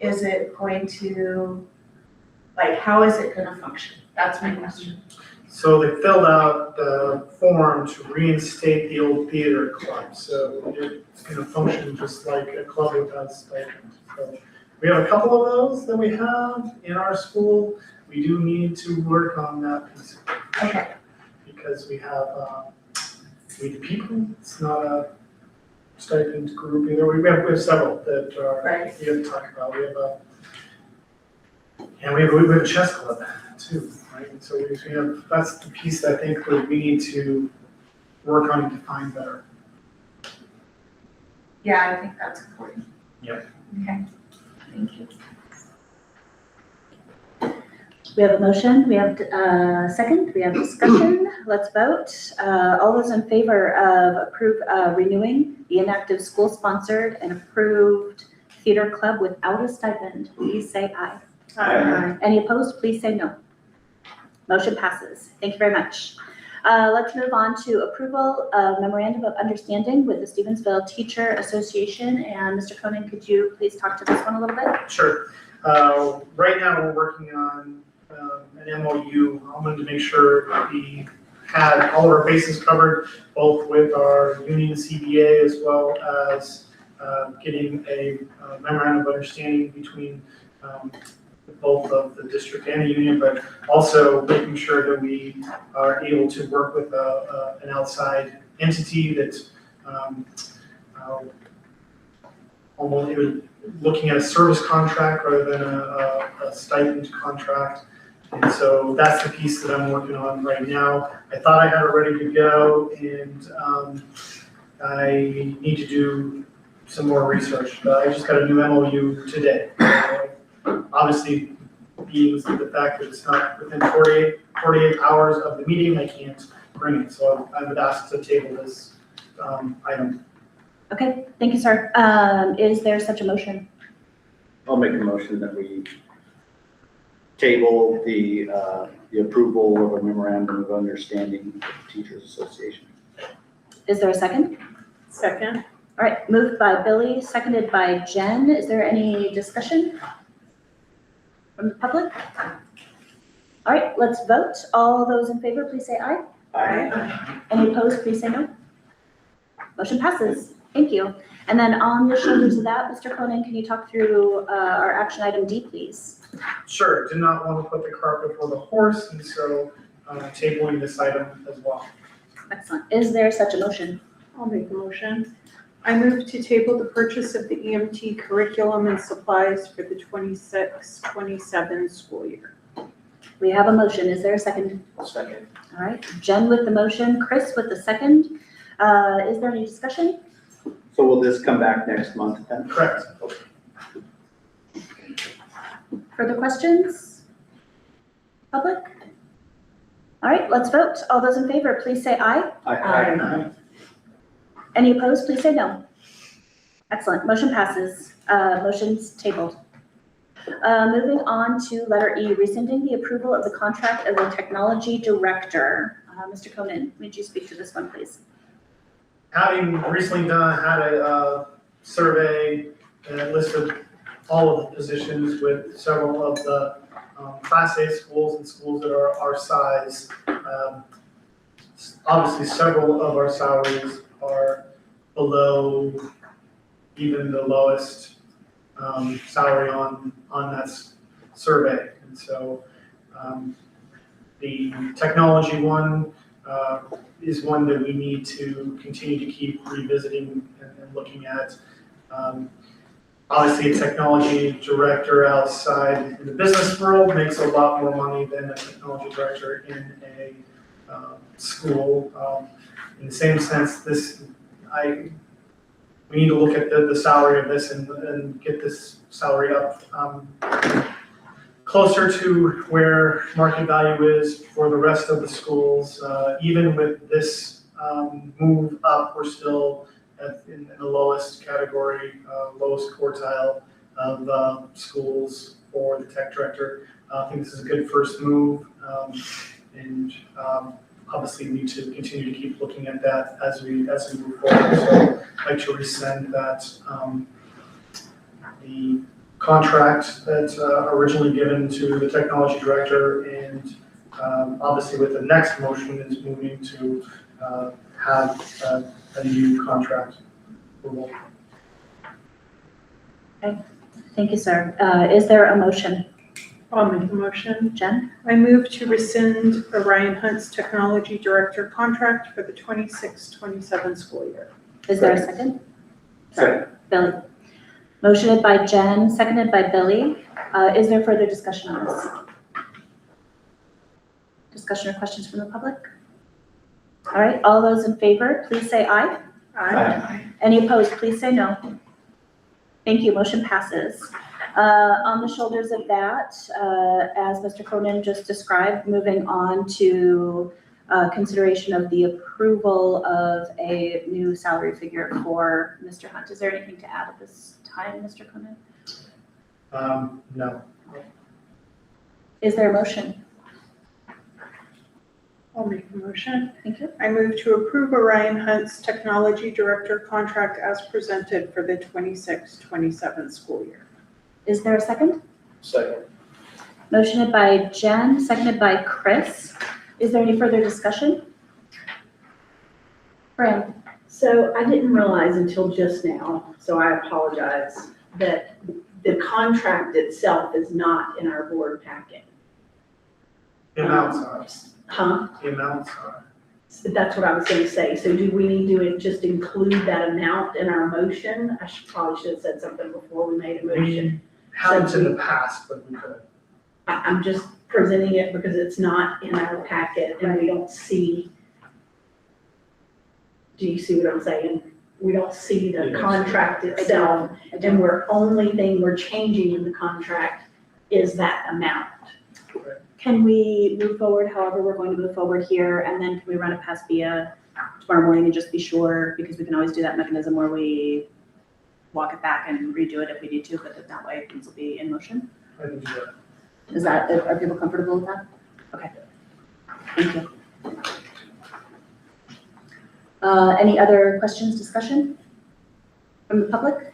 Is it going to, like, how is it gonna function? That's my question. So they filled out the form to reinstate the old theater club, so it's gonna function just like a club without stipend. So we have a couple of those that we have in our school. We do need to work on that piece. Okay. Because we have, we the people, it's not a stipend group either. We have several that are, Right. we have to talk about. We have and we have a chess club too, right? And so we have, that's the piece that I think that we need to work on and define better. Yeah, I think that's important. Yep. Okay, thank you. We have a motion, we have a second, we have discussion, let's vote. All those in favor of renewing the inactive school-sponsored and approved theater club without a stipend, please say aye. Aye. Any opposed, please say no. Motion passes. Thank you very much. Let's move on to approval of memorandum of understanding with the Stevensville Teacher Association. And Mr. Cronin, could you please talk to this one a little bit? Sure. Right now, we're working on an MOU. I wanted to make sure we had all of our bases covered, both with our union CBA as well as getting a memorandum of understanding between both of the district and the union, but also making sure that we are able to work with an outside entity that's almost looking at a service contract rather than a stipend contract. And so that's the piece that I'm working on right now. I thought I had it ready to go, and I need to do some more research. I just got a new MOU today. Obviously, being the fact that it's not within 48 hours of the meeting, I can't bring it. So I would ask to table this item. Okay, thank you, sir. Is there such a motion? I'll make a motion that we table the approval of a memorandum of understanding with the Teachers Association. Is there a second? Second. All right, moved by Billy, seconded by Jen. Is there any discussion from the public? All right, let's vote. All those in favor, please say aye. Aye. Any opposed, please say no. Motion passes. Thank you. And then on the shoulders of that, Mr. Cronin, can you talk through our action item D, please? Sure, did not want to put the cart before the horse, and so tabling this item as well. Excellent. Is there such a motion? I'll make the motion. I move to table the purchase of the EMT curriculum and supplies for the 26-27 school year. We have a motion. Is there a second? Second. All right, Jen with the motion, Chris with the second. Is there any discussion? So will this come back next month then? Correct. Further questions? Public? All right, let's vote. All those in favor, please say aye. Aye. Any opposed, please say no. Excellent, motion passes. Motion's tabled. Moving on to letter E, rescinding the approval of the contract of the technology director. Mr. Cronin, would you speak to this one, please? Having recently had a survey that listed all of the positions with several of the Class A schools and schools that are our size. Obviously, several of our salaries are below even the lowest salary on that survey. And so the technology one is one that we need to continue to keep revisiting and looking at. Obviously, a technology director outside in the business world makes a lot more money than a technology director in a school. In the same sense, we need to look at the salary of this and get this salary up closer to where market value is for the rest of the schools. Even with this move up, we're still in the lowest category, lowest quartile of schools for the tech director. I think this is a good first move. And obviously need to continue to keep looking at that as we move forward. So I'd like to rescind that, the contract that originally given to the technology director, and obviously with the next motion is moving to have a new contract approval. Thank you, sir. Is there a motion? I'll make the motion. Jen? I move to rescind Orion Hunt's technology director contract for the 26-27 school year. Is there a second? Second. Billy. Motioned by Jen, seconded by Billy. Is there further discussion on this? Discussion or questions from the public? All right, all those in favor, please say aye. Any opposed, please say no. Thank you, motion passes. On the shoulders of that, as Mr. Cronin just described, moving on to consideration of the approval of a new salary figure for Mr. Hunt. Is there anything to add at this time, Mr. Cronin? No. Is there a motion? I'll make the motion. Thank you. I move to approve Orion Hunt's technology director contract as presented for the 26-27 school year. Is there a second? Second. Motioned by Jen, seconded by Chris. Is there any further discussion? Fran? So I didn't realize until just now, so I apologize, that the contract itself is not in our board packet. The amounts are, Huh? the amounts are. So that's what I was gonna say. So do we need to just include that amount in our motion? I probably should have said something before we made a motion. We haven't in the past, but we could. I'm just presenting it because it's not in our packet and we don't see. Do you see what I'm saying? We don't see the Yes. contract itself, and only thing we're changing in the contract is that amount. Can we move forward however we're going to move forward here, and then can we run it past Bia tomorrow morning and just be sure, because we can always do that mechanism where we walk it back and redo it if we need to, but if that way, things will be in motion? I can do that. Is that, are people comfortable with that? Okay. Thank you. Any other questions, discussion from the public?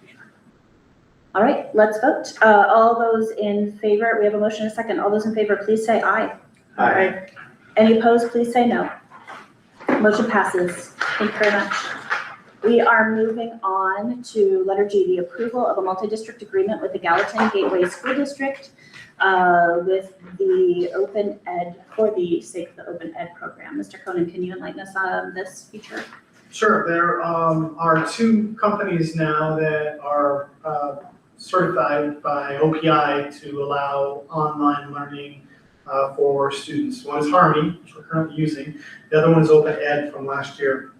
All right, let's vote. All those in favor, we have a motion and a second. All those in favor, please say aye. Aye. Any opposed, please say no. Motion passes. Thank you very much. We are moving on to letter G, the approval of a multi-district agreement with the Gallatin Gateway School District with the open ed, for the sake of the open ed program. Mr. Cronin, can you enlighten us on this feature? Sure, there are two companies now that are certified by OPI to allow online learning for students. One is Harmony, which we're currently using. The other one is Open Ed from last year.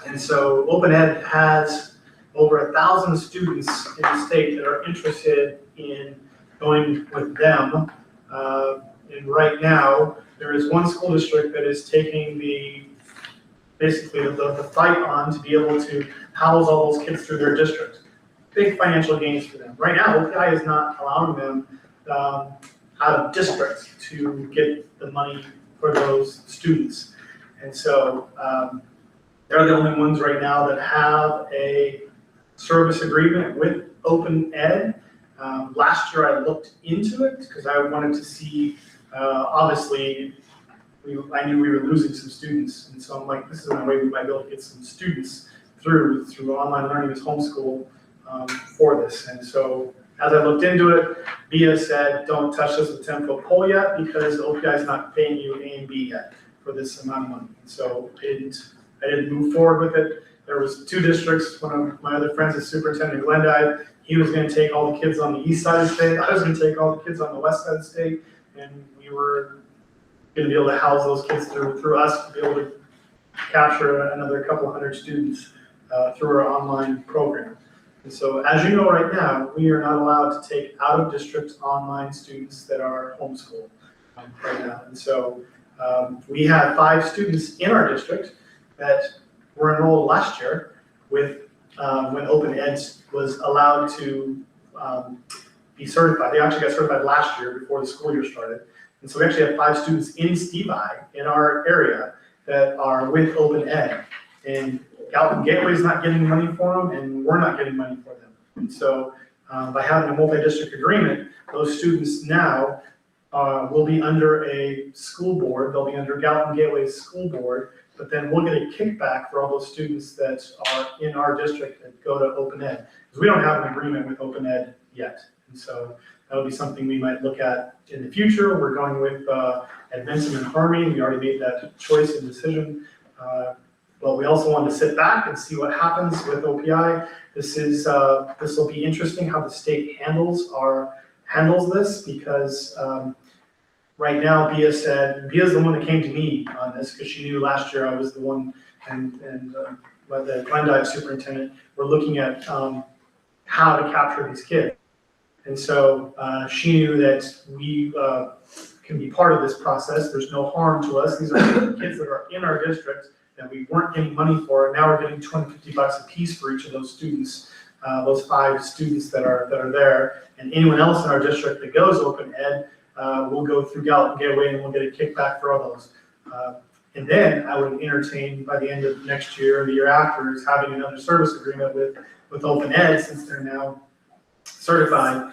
And so Open Ed has over 1,000 students in the state that are interested in going with them. And right now, there is one school district that is taking basically the fight on to be able to house all those kids through their district. Big financial gains for them. Right now, OPI is not allowing them out of district to get the money for those students. And so they're the only ones right now that have a service agreement with Open Ed. Last year I looked into it because I wanted to see, obviously, I knew we were losing some students. And so I'm like, this is a way we might be able to get some students through online learning as homeschool for this. And so as I looked into it, BIA said, don't touch this with 10-foot pole yet because OPI is not paying you A and B yet for this amount of money. So I didn't move forward with it. There was two districts. One of my other friends is Superintendent Glendive. He was going to take all the kids on the east side of the state. I was going to take all the kids on the west side of the state. And we were going to be able to house those kids through us to be able to capture another couple hundred students through our online program. And so as you know right now, we are not allowed to take out-of-district online students that are homeschooled right now. And so we had 5 students in our district that were enrolled last year with when Open Ed was allowed to be certified. They actually got certified last year before the school year started. And so we actually have 5 students in Stevie in our area that are with Open Ed. And Gallatin Gateway's not getting money for them, and we're not getting money for them. And so by having a multi-district agreement, those students now will be under a school board, they'll be under Gallatin Gateway's school board, but then we'll get a kickback for all those students that are in our district that go to Open Ed. Because we don't have an agreement with Open Ed yet. And so that'll be something we might look at in the future. We're going with Adventum and Harmony. We already made that choice and decision. But we also wanted to sit back and see what happens with OPI. This will be interesting how the state handles this, because right now Bia's the one that came to me on this, because she knew last year I was the one, and the Glendive superintendent were looking at how to capture these kids. And so she knew that we can be part of this process. There's no harm to us. These are kids that are in our district that we weren't getting money for, and now we're getting $250 a piece for each of those students, those 5 students that are there. And anyone else in our district that goes Open Ed will go through Gallatin Gateway, and we'll get a kickback for all those. And then I would entertain by the end of next year or the year after is having another service agreement with Open Ed, since they're now certified.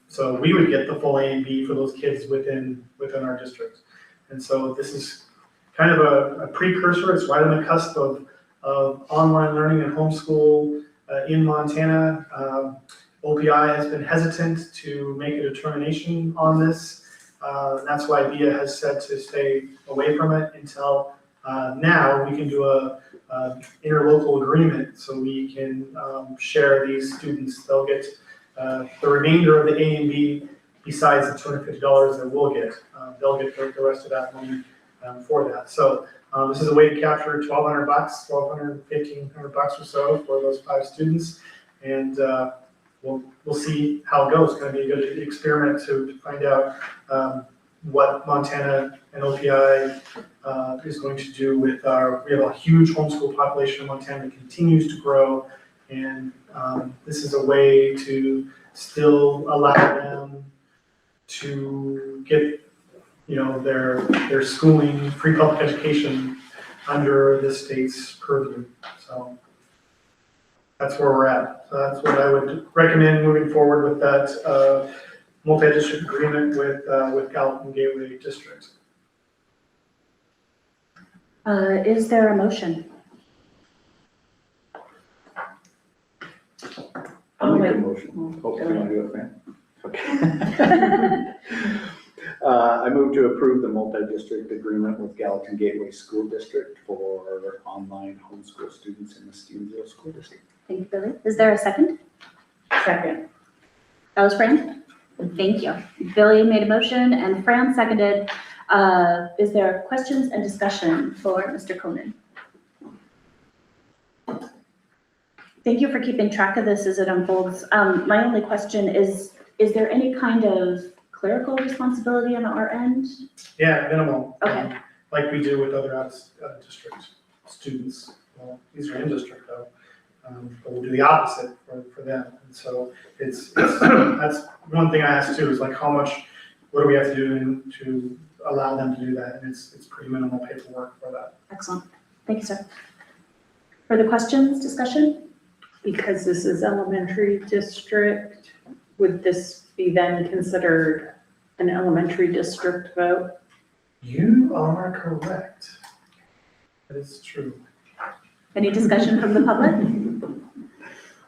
So we would get the full A and B for those kids within our district. And so this is kind of a precursor. It's right on the cusp of online learning and homeschool in Montana. OPI has been hesitant to make a determination on this. And that's why BIA has said to stay away from it until now we can do a interlocal agreement, so we can share these students. They'll get the remainder of the A and B besides the $250 that we'll get. They'll get the rest of that money for that. So this is a way to capture $1,200, $1,200, $1,500 or so for those 5 students, and we'll see how it goes. It's going to be a good experiment to find out what Montana and OPI is going to do with we have a huge homeschool population in Montana that continues to grow, and this is a way to still allow them to get, their schooling, free public education under the state's purview. So that's where we're at. So that's what I would recommend moving forward with that multi-district agreement with Gallatin Gateway District. Is there a motion? I'll make a motion. Oh, you want to do it, man? Okay. I move to approve the multi-district agreement with Gallatin Gateway School District for online homeschool students in the Stevensville School District. Thank you, Billy. Is there a second? Second. That was Fran? Thank you. Billy made a motion and Fran seconded. Is there questions and discussion for Mr. Konen? Thank you for keeping track of this as it unfolds. My only question is there any kind of clerical responsibility on our end? Yeah, minimal. Okay. Like we do with other out-of-district students. Well, these are in district though. But we'll do the opposite for them. And so it's that's one thing I asked too, is like what do we have to do to allow them to do that? And it's pretty minimal paperwork for that. Excellent. Thank you, sir. Further questions, discussion? Because this is elementary district, would this be then considered an elementary district vote? You are correct. That is true. Any discussion from the public?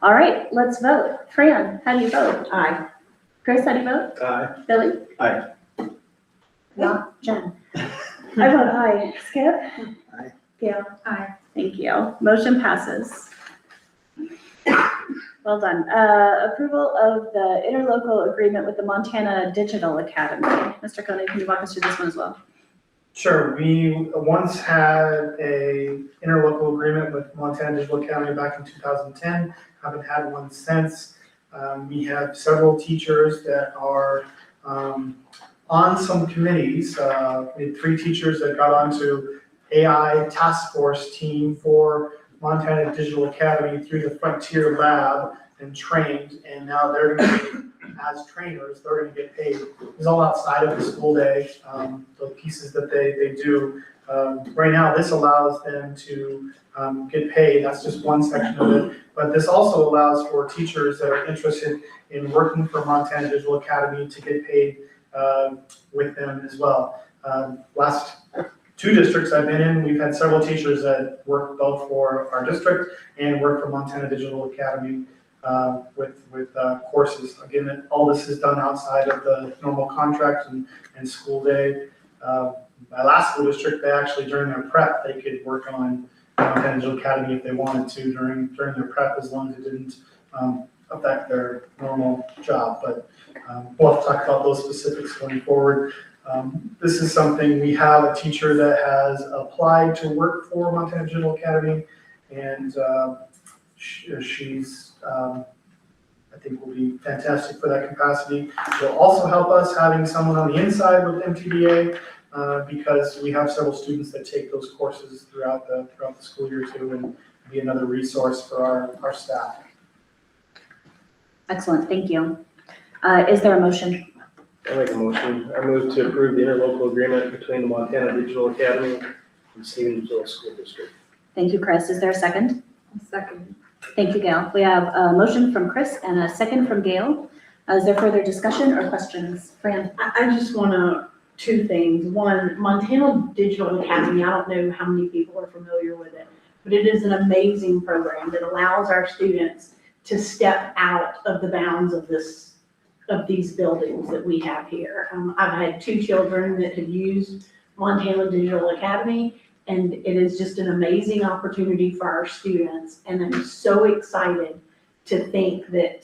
All right, let's vote. Fran, how do you vote? Aye. Grace, how do you vote? Aye. Billy? Aye. Not Jen. I vote aye. Skip? Aye. Gail? Aye. Thank you. Motion passes. Well done. Approval of the interlocal agreement with the Montana Digital Academy. Mr. Koenig, can you walk us through this one as well? Sure. We once had a interlocal agreement with Montana Digital Academy back in 2010. Haven't had one since. We have several teachers that are on some committees. We had 3 teachers that got onto AI task force team for Montana Digital Academy through the Frontier Lab. and trained, and now they're gonna be, as trainers, they're gonna get paid. It's all outside of the school day, the pieces that they do. Right now, this allows them to get paid, that's just one section of it. But this also allows for teachers that are interested in working for Montana Digital Academy to get paid with them as well. Last 2 districts I've been in, we've had several teachers that work both for our district and work for Montana Digital Academy with courses. Again, all this is done outside of the normal contract and school day. My last school district, they actually, during their prep, they could work on Montana Digital Academy if they wanted to during their prep, as long as it didn't affect their normal job. But we'll have to talk about those specifics going forward. This is something, we have a teacher that has applied to work for Montana Digital Academy, and she's, I think will be fantastic for that capacity. She'll also help us having someone on the inside with MTDA, because we have several students that take those courses throughout the school year too, and be another resource for our staff. Excellent, thank you. Is there a motion? I'll make a motion. I move to approve the interlocal agreement between the Montana Digital Academy and Stevensville School District. Thank you, Chris. Is there a second? Second. Thank you, Gail. We have a motion from Chris and a second from Gail. Is there further discussion or questions? Fran? I just wanna, 2 things. One, Montana Digital Academy, I don't know how many people are familiar with it, but it is an amazing program that allows our students to step out of the bounds of these buildings that we have here. I've had 2 children that have used Montana Digital Academy, and it is just an amazing opportunity for our students. And I'm so excited to think that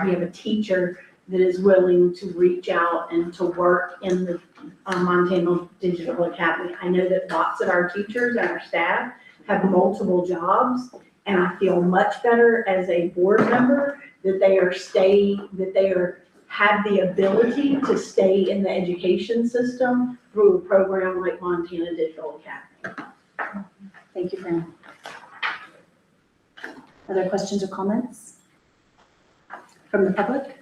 we have a teacher that is willing to reach out and to work in the Montana Digital Academy. I know that lots of our teachers and our staff have multiple jobs, and I feel much better as a board member that they have the ability to stay in the education system through a program like Montana Digital Academy. Thank you, Fran. Other questions or comments from the public?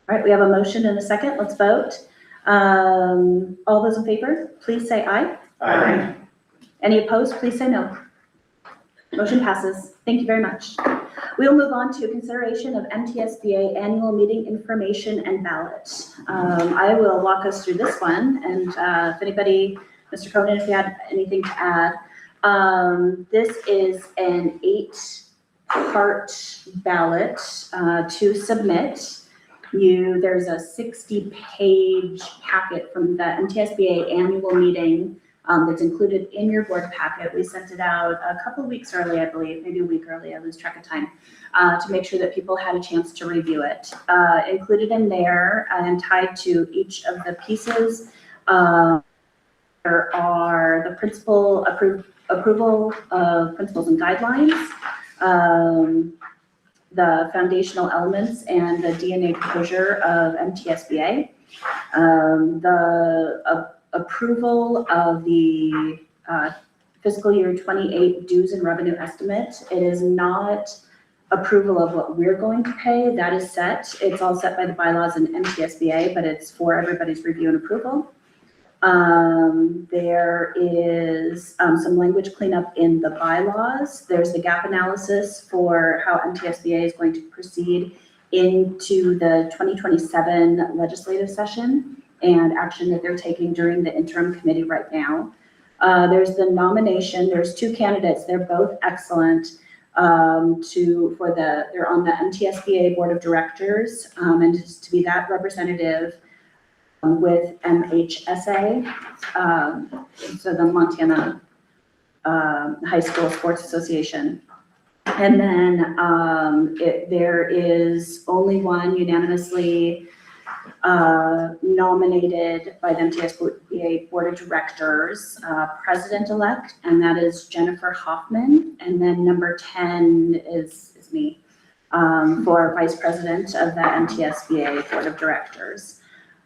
All right, we have a motion and a second. Let's vote. All those in favor, please say aye. Aye. Any opposed, please say no. Motion passes. Thank you very much. We'll move on to consideration of MTSBA annual meeting information and ballot. I will walk us through this one, and if anybody, Mr. Cronin, if you had anything to add. This is an 8-part ballot to submit. There's a 60-page packet from the MTSBA annual meeting that's included in your board packet. We sent it out a couple of weeks early, I believe, maybe a week early, I lose track of time, to make sure that people had a chance to review it. Included in there and tied to each of the pieces, there are the approval of principles and guidelines, the foundational elements and the DNA closure of MTSBA, the approval of the fiscal year 28 dues and revenue estimate. It is not approval of what we're going to pay. That is set. It's all set by the bylaws and MTSBA, but it's for everybody's review and approval. There is some language cleanup in the bylaws. There's the gap analysis for how MTSBA is going to proceed into the 2027 legislative session and action that they're taking during the interim committee right now. There's the nomination. There's 2 candidates. They're both excellent. They're on the MTSBA board of directors, and just to be that representative with MHSA, so the Montana High School Sports Association. And then there is only one unanimously nominated by the MTSBA Board of Directors, President-elect, and that is Jennifer Hoffman. And then number 10 is me for Vice President of the MTSBA Board of Directors.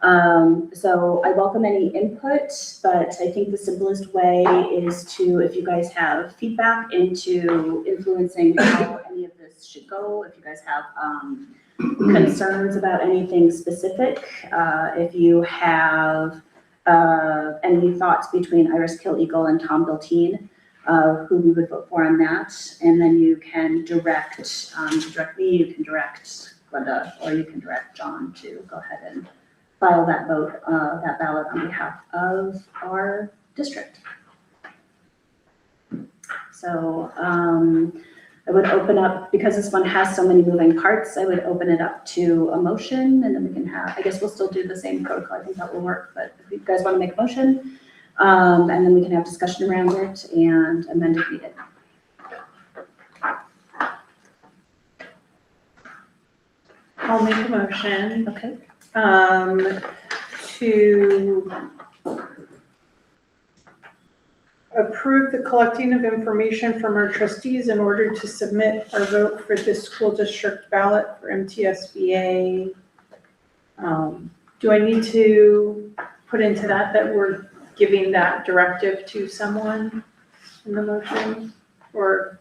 So I welcome any input, but I think the simplest way is to, if you guys have feedback into influencing how any of this should go, if you guys have concerns about anything specific, if you have any thoughts between Iris Kill Eagle and Tom Biltine, who we would vote for on that, and then you can direct me, you can direct Glenda, or you can direct John to go ahead and file that vote, that ballot on behalf of our district. So I would open up, because this one has so many moving parts, I would open it up to a motion, and then we can have, I guess we'll still do the same protocol, I think that will work, but if you guys want to make a motion, and then we can have discussion around it and amend if needed. I'll make a motion, Okay. to approve the collecting of information from our trustees in order to submit our vote for this school district ballot for MTSBA. Do I need to put into that we're giving that directive to someone in the motion? Or,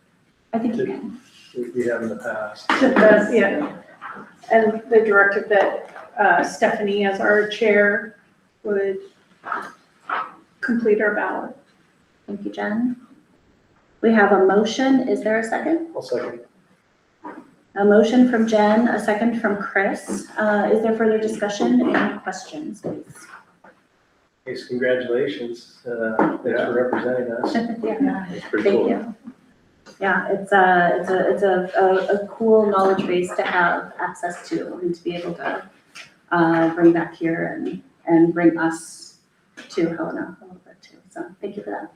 I think you can. We have in the past. yeah, and the directive that Stephanie, as our chair, would complete our ballot. Thank you, Jen. We have a motion. Is there a second? I'll second. A motion from Jen, a second from Chris. Is there further discussion and questions, please? Yes, congratulations. Thanks for representing us. Yeah, It's pretty thank cool. you. Yeah, it's a cool knowledge base to have access to and to be able to bring back here and bring us to Helena a little bit too. So thank you for that.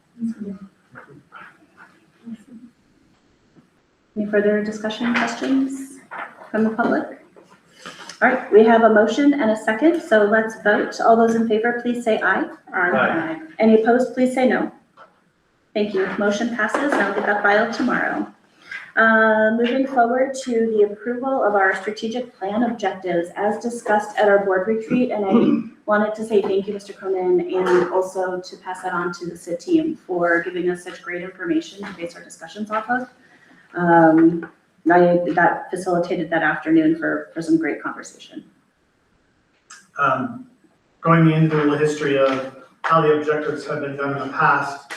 Any further discussion, questions from the public? All right, we have a motion and a second, so let's vote. All those in favor, please say aye. Aye. Any opposed, please say no. Thank you. Motion passes. I'll get that filed tomorrow. Moving forward to the approval of our strategic plan objectives as discussed at our board retreat. And I wanted to say thank you, Mr. Cronin, and also to pass that on to the CIT team for giving us such great information to base our discussions off of. That facilitated that afternoon for some great conversation. Going into the history of how the objectives have been done in the past,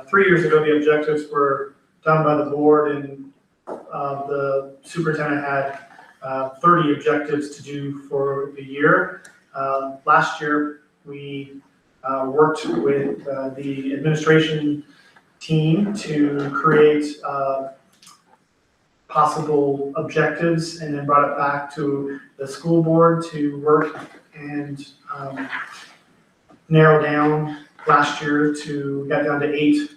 3 years ago, the objectives were done by the board, and the superintendent had 30 objectives to do for the year. Last year, we worked with the administration team to create possible objectives, and then brought it back to the school board to work and narrow down last year to get down to 8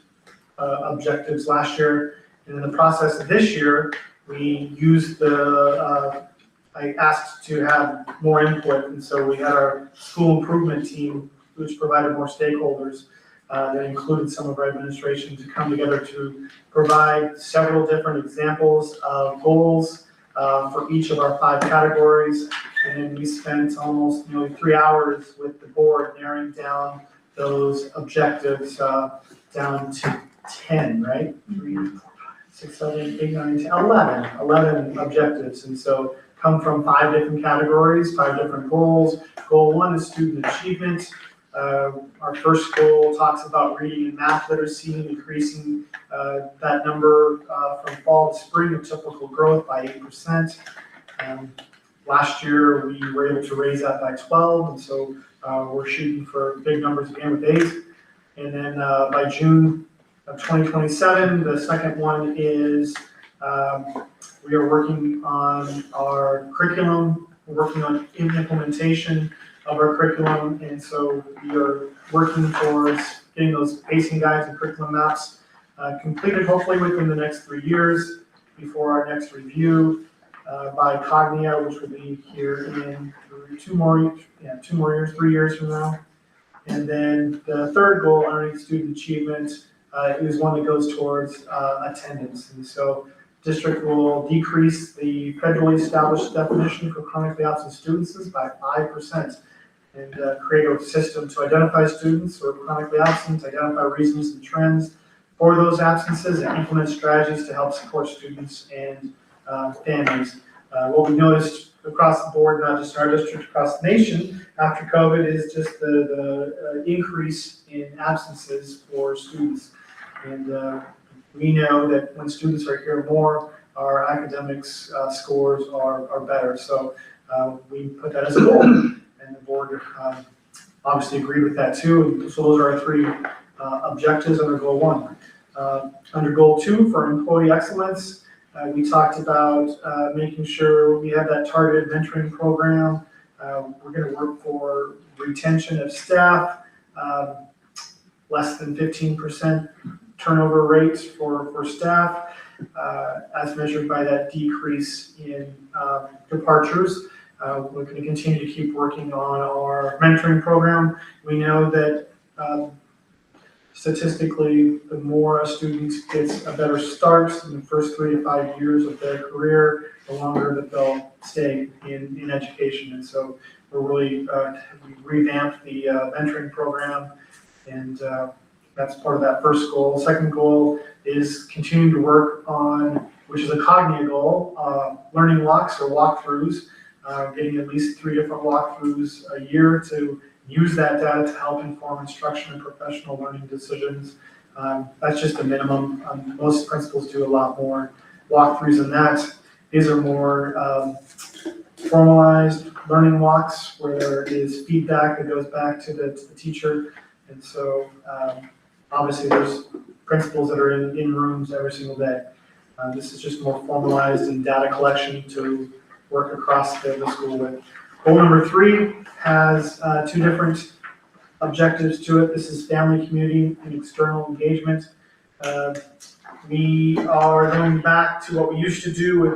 objectives last year. And in the process of this year, we used I asked to have more input, and so we had our school improvement team, which provided more stakeholders, that included some of our administration, to come together to provide several different examples of goals for each of our 5 categories. And then we spent almost nearly 3 hours with the board narrowing down those objectives down to 10, right? 3, 4, 5, 6, 7, 8, 9, 10, 11 objectives. And so come from 5 different categories, 5 different goals. Goal 1 is student achievement. Our first goal talks about reading and math literacy, increasing that number from fall to spring of typical growth by 8%. Last year, we were able to raise that by 12, and so we're shooting for big numbers again with 8. And then by June of 2027, the second one is we are working on our curriculum, we're working on implementation of our curriculum, and so we are working towards getting those pacing guides and curriculum maps completed hopefully within the next 3 years before our next review by Cognia, which will be here in 2 more years, 3 years from now. And then the third goal, underneath student achievement, is one that goes towards attendance. And so district will decrease the federally established definition for chronically absent students by 5%. and create a system to identify students who are chronically absent, identify reasons and trends for those absences, and implement strategies to help support students and families. What we noticed across the board, not just in our district, across the nation, after COVID, is just the increase in absences for students. And we know that when students are here more, our academics scores are better. So we put that as a goal, and the board obviously agreed with that too. So those are our three objectives under goal 1. Under goal 2, for employee excellence, we talked about making sure we have that targeted mentoring program. We're going to work for retention of staff, less than 15% turnover rates for staff, as measured by that decrease in departures. We're going to continue to keep working on our mentoring program. We know that statistically, the more a student gets a better start in the first 3 to 5 years of their career, the longer that they'll stay in education. And so we're really, we revamped the mentoring program, and that's part of that first goal. Second goal is continuing to work on, which is a Cognia goal, learning walks or walkthroughs, getting at least 3 different walkthroughs a year to use that data to help inform instruction and professional learning decisions. That's just a minimum. Most principals do a lot more walkthroughs than that. These are more formalized learning walks where there is feedback that goes back to the teacher. And so obviously there's principals that are in rooms every single day. This is just more formalized and data collection to work across the school with. Goal number 3 has 2 different objectives to it. This is family, community, and external engagement. We are going back to what we used to do with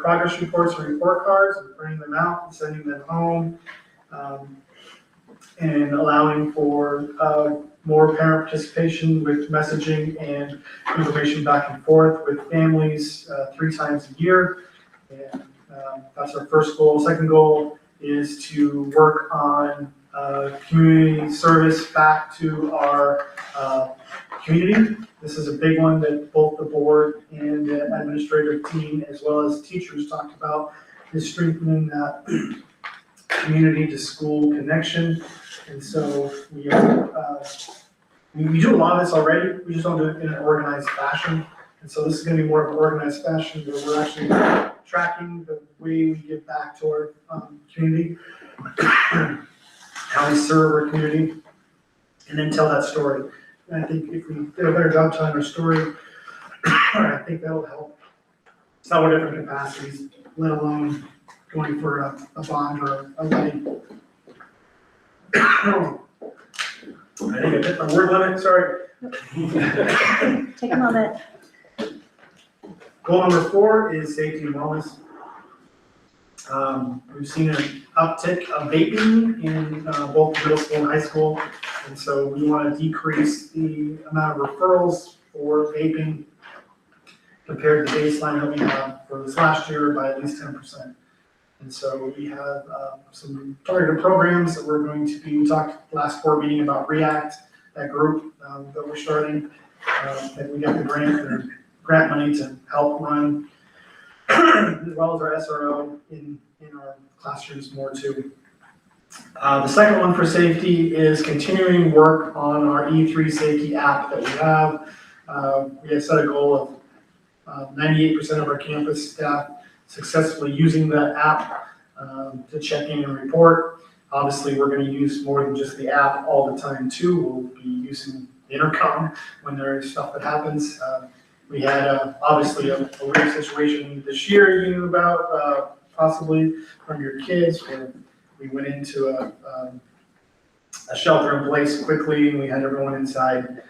progress reports and report cards, and printing them out and sending them home, and allowing for more parent participation with messaging and information back and forth with families 3 times a year. And that's our first goal. Second goal is to work on community service back to our community. This is a big one that both the board and the administrative team, as well as teachers, talked about, is strengthening that community to school connection. And so we do a lot of this already, we just don't do it in an organized fashion. And so this is going to be more of an organized fashion where we're actually tracking the way we give back to our community, how we serve our community, and then tell that story. And I think if we did a better job telling our story, I think that'll help several different capacities, let alone going for a bond or a wedding. I think I hit my word limit, sorry. Take a moment. Goal number 4 is safety and wellness. We've seen an uptick of vaping in both middle school and high school, and so we want to decrease the amount of referrals for vaping compared to the baseline that we had for this last year by at least 10%. And so we have some targeted programs that we're going to be, we talked last board meeting about REACT, that group that we're starting, that we got the grant money to help run, as well as our SRO in our classrooms more too. The second one for safety is continuing work on our E3 safety app that we have. We have set a goal of 98% of our campus staff successfully using that app to check in and report. Obviously, we're going to use more than just the app all the time too. We'll be using the intercom when there is stuff that happens. We had obviously a weird situation this year you knew about, possibly from your kids, where we went into a shelter in place quickly, and we had everyone inside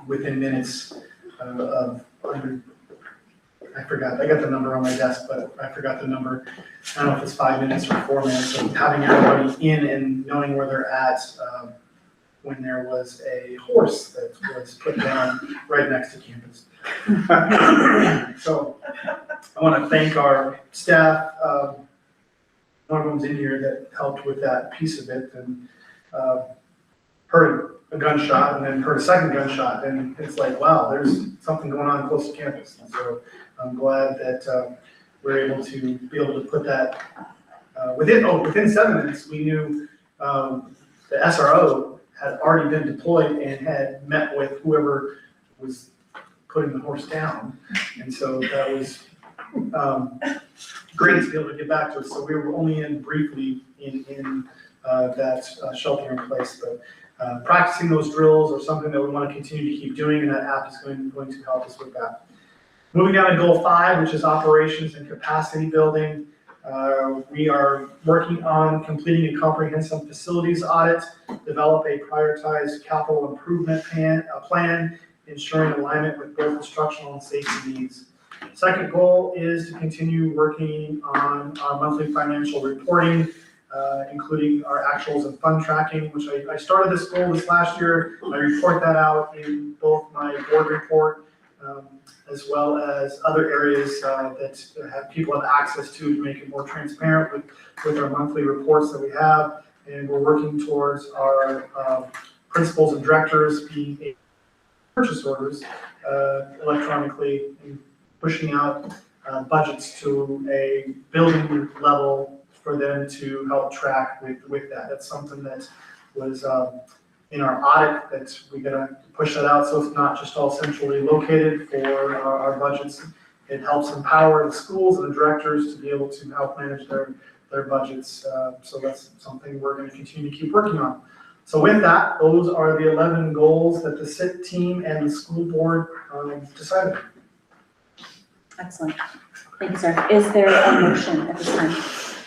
within minutes of I forgot, I got the number on my desk, but I forgot the number. I don't know if it's 5 minutes or 4 minutes of having everybody in and knowing where they're at when there was a horse that was put down right next to campus. So I want to thank our staff one of them's in here that helped with that piece of it, and heard a gunshot and then heard a second gunshot, and it's like, wow, there's something going on close to campus. And so I'm glad that we're able to put that, within 7 minutes, we knew the SRO had already been deployed and had met with whoever was putting the horse down. And so that was great to be able to get back to us. So we were only in briefly in that shelter in place, but practicing those drills are something that we want to continue to keep doing, and that app is going to help us with that. Moving down to goal 5, which is operations and capacity building. We are working on completing a comprehensive facilities audit, develop a prioritized capital improvement plan, ensuring alignment with both instructional and safety needs. Second goal is to continue working on our monthly financial reporting, including our actuals and fund tracking, which I started this goal this last year. I report that out in both my board report as well as other areas that people have access to make it more transparent with our monthly reports that we have. And we're working towards our principals and directors being able to purchase orders electronically and pushing out budgets to a building level for them to help track with that. That's something that was in our audit that we gotta push that out so it's not just all centrally located for our budgets. It helps empower the schools and the directors to be able to help manage their budgets. So that's something we're gonna continue to keep working on. So with that, those are the 11 goals that the SIT team and the school board decided. Excellent. Thank you, sir. Is there a motion at this time?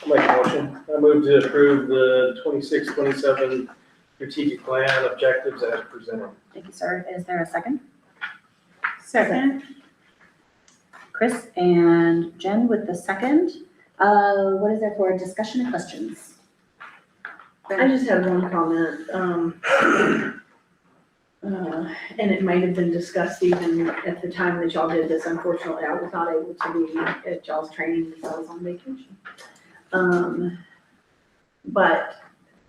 I'll make a motion. I move to approve the 26-27 strategic plan objectives as presented. Thank you, sir. Is there a second? Second. Chris and Jen with the second. What is there for discussion and questions? I just had one comment, and it might have been discussed even at the time that y'all did this. Unfortunately, I was not able to be at y'all's training because I was on vacation. But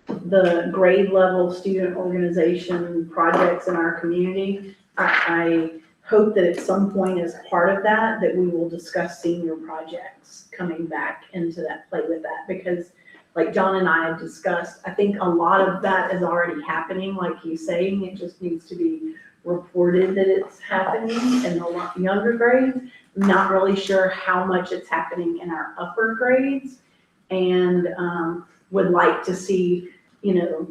the grade level student organization projects in our community, I hope that at some point as part of that we will discuss senior projects coming back into that, play with that, because like John and I have discussed, I think a lot of that is already happening, like he's saying, it just needs to be reported that it's happening in the younger grades. I'm not really sure how much it's happening in our upper grades, and would like to see,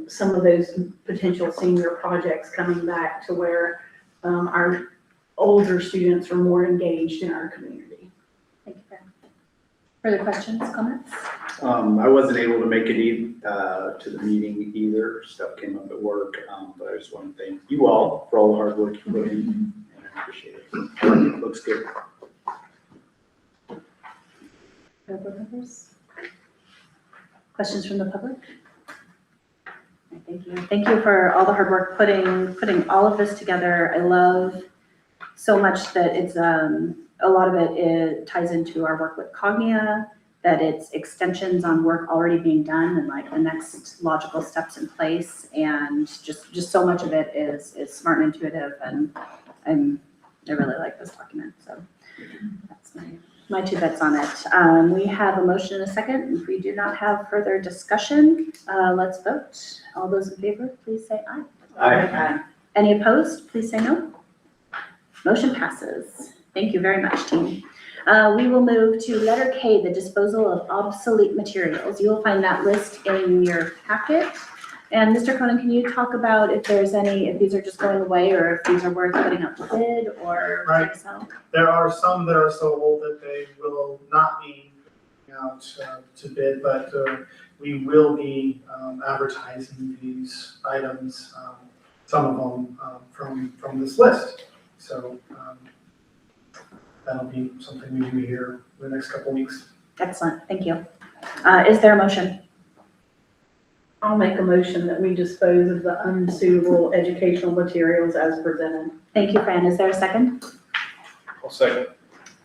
some of those potential senior projects coming back to where our older students are more engaged in our community. Thank you. Further questions, comments? I wasn't able to make it to the meeting either. Stuff came up at work, but I just want to thank you all for all the hard work you put in, and I appreciate it. It looks good. Board members? Questions from the public? Thank you. Thank you for all the hard work putting all of this together. I love so much that it's a lot of it ties into our work with Cognia, that it's extensions on work already being done and like the next logical steps in place, and just so much of it is smart and intuitive, and I really like this document. So that's my 2 bets on it. We have a motion and a second. If we do not have further discussion, let's vote. All those in favor, please say aye. Aye. Any opposed, please say no. Motion passes. Thank you very much, team. We will move to letter K, the disposal of obsolete materials. You will find that list in your packet. And Mr. Cronin, can you talk about if these are just going away, or if these are worth putting up to bid or Right. sell? There are some that are so old that they will not be out to bid, but we will be advertising these items, some of them from this list. So that'll be something we do here in the next couple weeks. Excellent, thank you. Is there a motion? I'll make a motion that we dispose of the unsuitable educational materials as presented. Thank you, Fran. Is there a second? I'll second.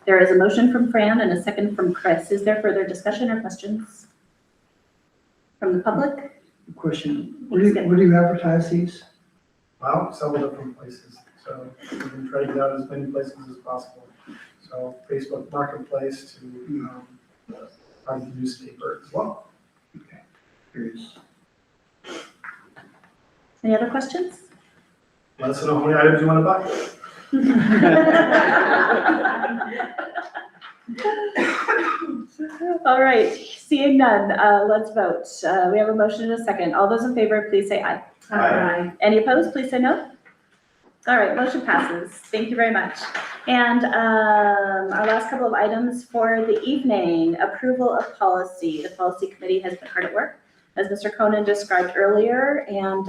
There is a motion from Fran and a second from Chris. Is there further discussion or questions? from the public? Question, where do you advertise these? Well, several different places, so we can try to get out as many places as possible. So Facebook Marketplace to, our newspaper as well. Curious. Any other questions? Let us know how many items you want to buy. All right, seeing none, let's vote. We have a motion and a second. All those in favor, please say aye. Aye. Any opposed, please say no. All right, motion passes. Thank you very much. And our last couple of items for the evening, approval of policy. The policy committee has been hard at work, as Mr. Conan described earlier, and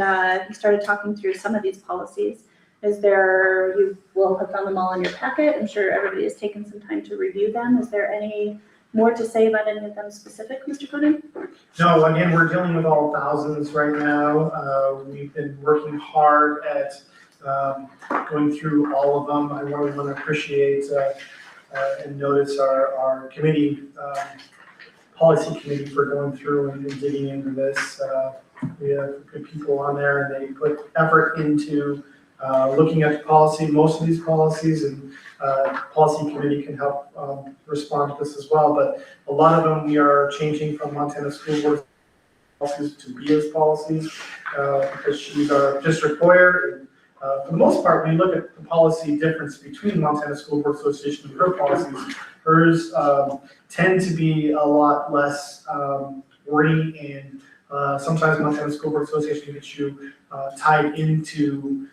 he started talking through some of these policies. You will have found them all in your packet. I'm sure everybody has taken some time to review them. Is there any more to say about any of them specific, Mr. Conan? No, again, we're dealing with all thousands right now. We've been working hard at going through all of them. I really want to appreciate and notice our committee, policy committee for going through and digging into this. We have good people on there and they put effort into looking at the policy, most of these policies, and policy committee can help respond to this as well. But a lot of them we are changing from Montana School Board policies to BIA's policies because she's our district lawyer. And, for the most part, when you look at the policy difference between Montana School Board Association and her policies, hers tend to be a lot less wordy, and sometimes Montana School Board Association gets you tied into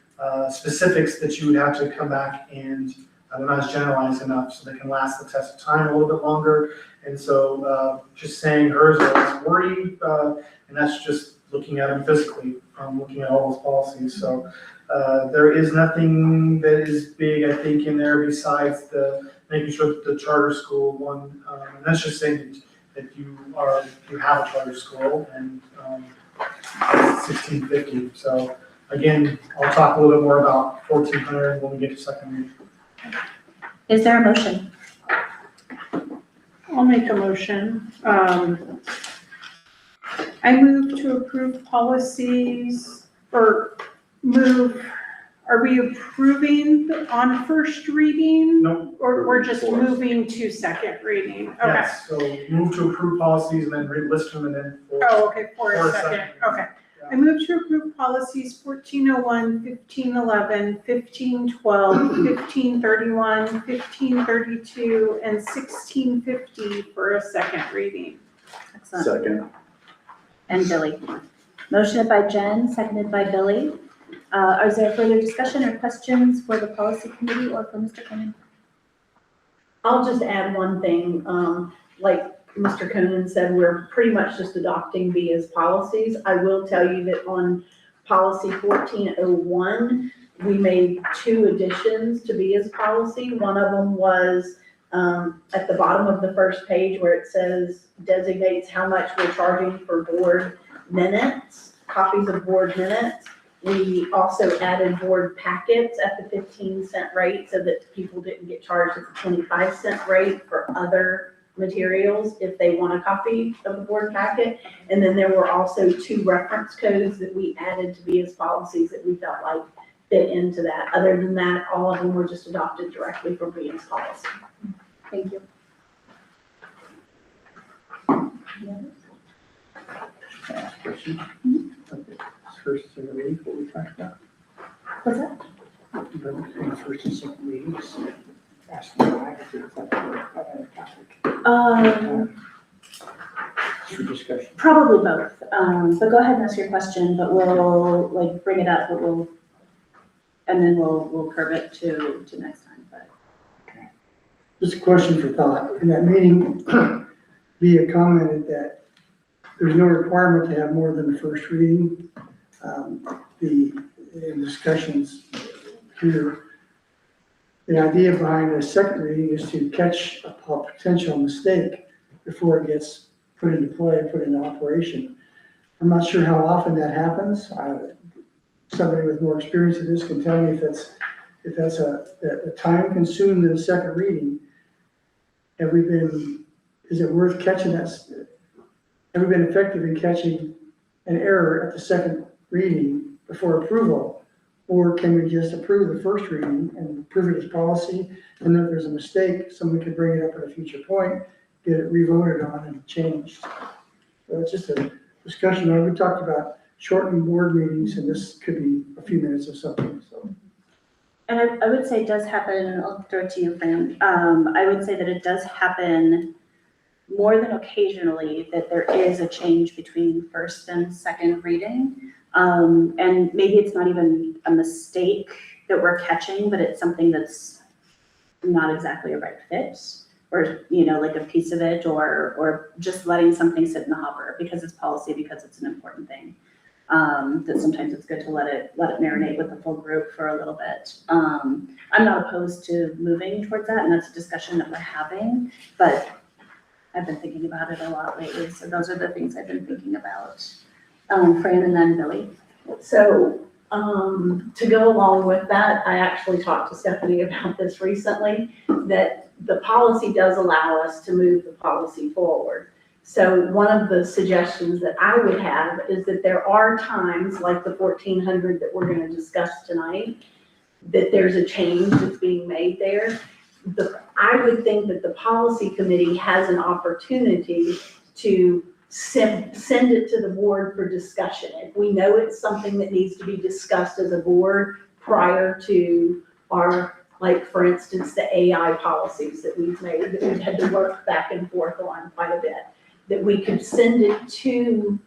specifics that you would have to come back and they're not as generalized enough so they can last the test of time a little bit longer. And so just saying hers are less wordy, and that's just looking at them physically, looking at all those policies. So there is nothing that is big, I think, in there besides making sure that the charter school one, and that's just saying that you have a charter school and 1650. So again, I'll talk a little bit more about 1400 when we get to second reading. Is there a motion? I'll make a motion. I move to approve policies, are we approving on first reading? No. Or we're just moving to second reading? Okay. Yes, so move to approve policies and then list them and then. Oh, okay, for For a a second, second. okay. I move to approve policies 1401, 1511, 1512, 1531, 1532, and 1650 for a second reading. Excellent. Second. And Billy. Motion by Jen, seconded by Billy. Is there further discussion or questions for the policy committee or for Mr. Conan? I'll just add one thing, like Mr. Conan said, we're pretty much just adopting BIA's policies. I will tell you that on policy 1401, we made 2 additions to BIA's policy. One of them was at the bottom of the first page where it says designates how much we're charging for board minutes, copies of board minutes. We also added board packets at the 15-cent rate so that people didn't get charged at the 25-cent rate for other materials if they want a copy of the board packet. And then there were also 2 reference codes that we added to BIA's policies that we felt like fit into that. Other than that, all of them were just adopted directly from BIA's policy. Thank you. Question? First and second reading, what we talked about? What's that? The first and second readings. Asking why, I think that's a topic. For discussion. Probably both. But go ahead and ask your question, but we'll bring it up, and then we'll curve it to next time, but. Just a question for thought. In that meeting, BIA commented that there's no requirement to have more than the first reading. In discussions here, the idea behind the second reading is to catch a potential mistake before it gets put into play, put into operation. I'm not sure how often that happens. Somebody with more experience in this can tell me if that's a time consumed in the second reading. Is it worth catching that have we been effective in catching an error at the second reading before approval? Or can we just approve the first reading and approve it as policy? And if there's a mistake, someone could bring it up at a future point, get it revoted on and changed. So it's just a discussion. We talked about shortening board meetings, and this could be a few minutes of something, so. And I would say it does happen, I'll throw it to you, Fran. I would say that it does happen more than occasionally that there is a change between first and second reading. And maybe it's not even a mistake that we're catching, but it's something that's not exactly a right fit. Or, you know, like a piece of it, or just letting something sit in the hopper because it's policy, because it's an important thing. That sometimes it's good to let it marinate with the full group for a little bit. I'm not opposed to moving towards that, and that's a discussion that we're having, but I've been thinking about it a lot lately, so those are the things I've been thinking about. Fran and then Billy. So, to go along with that, I actually talked to Stephanie about this recently, that the policy does allow us to move the policy forward. So one of the suggestions that I would have is that there are times, like the 1400 that we're gonna discuss tonight, that there's a change that's being made there. I would think that the policy committee has an opportunity to send it to the board for discussion. If we know it's something that needs to be discussed as a board prior to our, like, for instance, the AI policies that we've made, that we've had to work back and forth on quite a bit, that we could send it to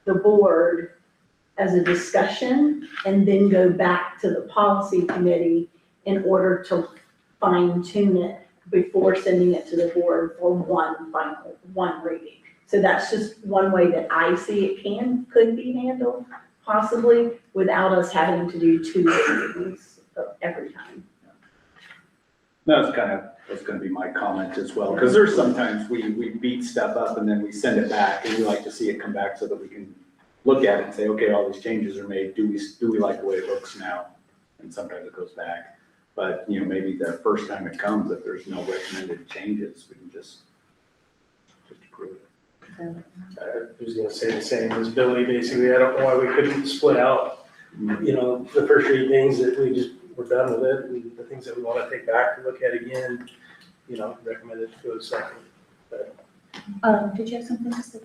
the board as a discussion and then go back to the policy committee in order to fine tune it before sending it to the board for one reading. So that's just one way that I see it could be handled, possibly without us having to do 2 readings every time. That's gonna be my comment as well, because there's sometimes we beat stuff up and then we send it back, and we like to see it come back so that we can look at it and say, okay, all these changes are made, do we like the way it looks now? And sometimes it goes back, but, you know, maybe the first time it comes, if there's no recommended changes, we can just approve it. I was gonna say the same as Billy, basically. I don't know why we couldn't split out, you know, the first read things that we're done with it, and the things that we wanna take back to look at again, you know, recommend it to go to second. But Did you have something to say?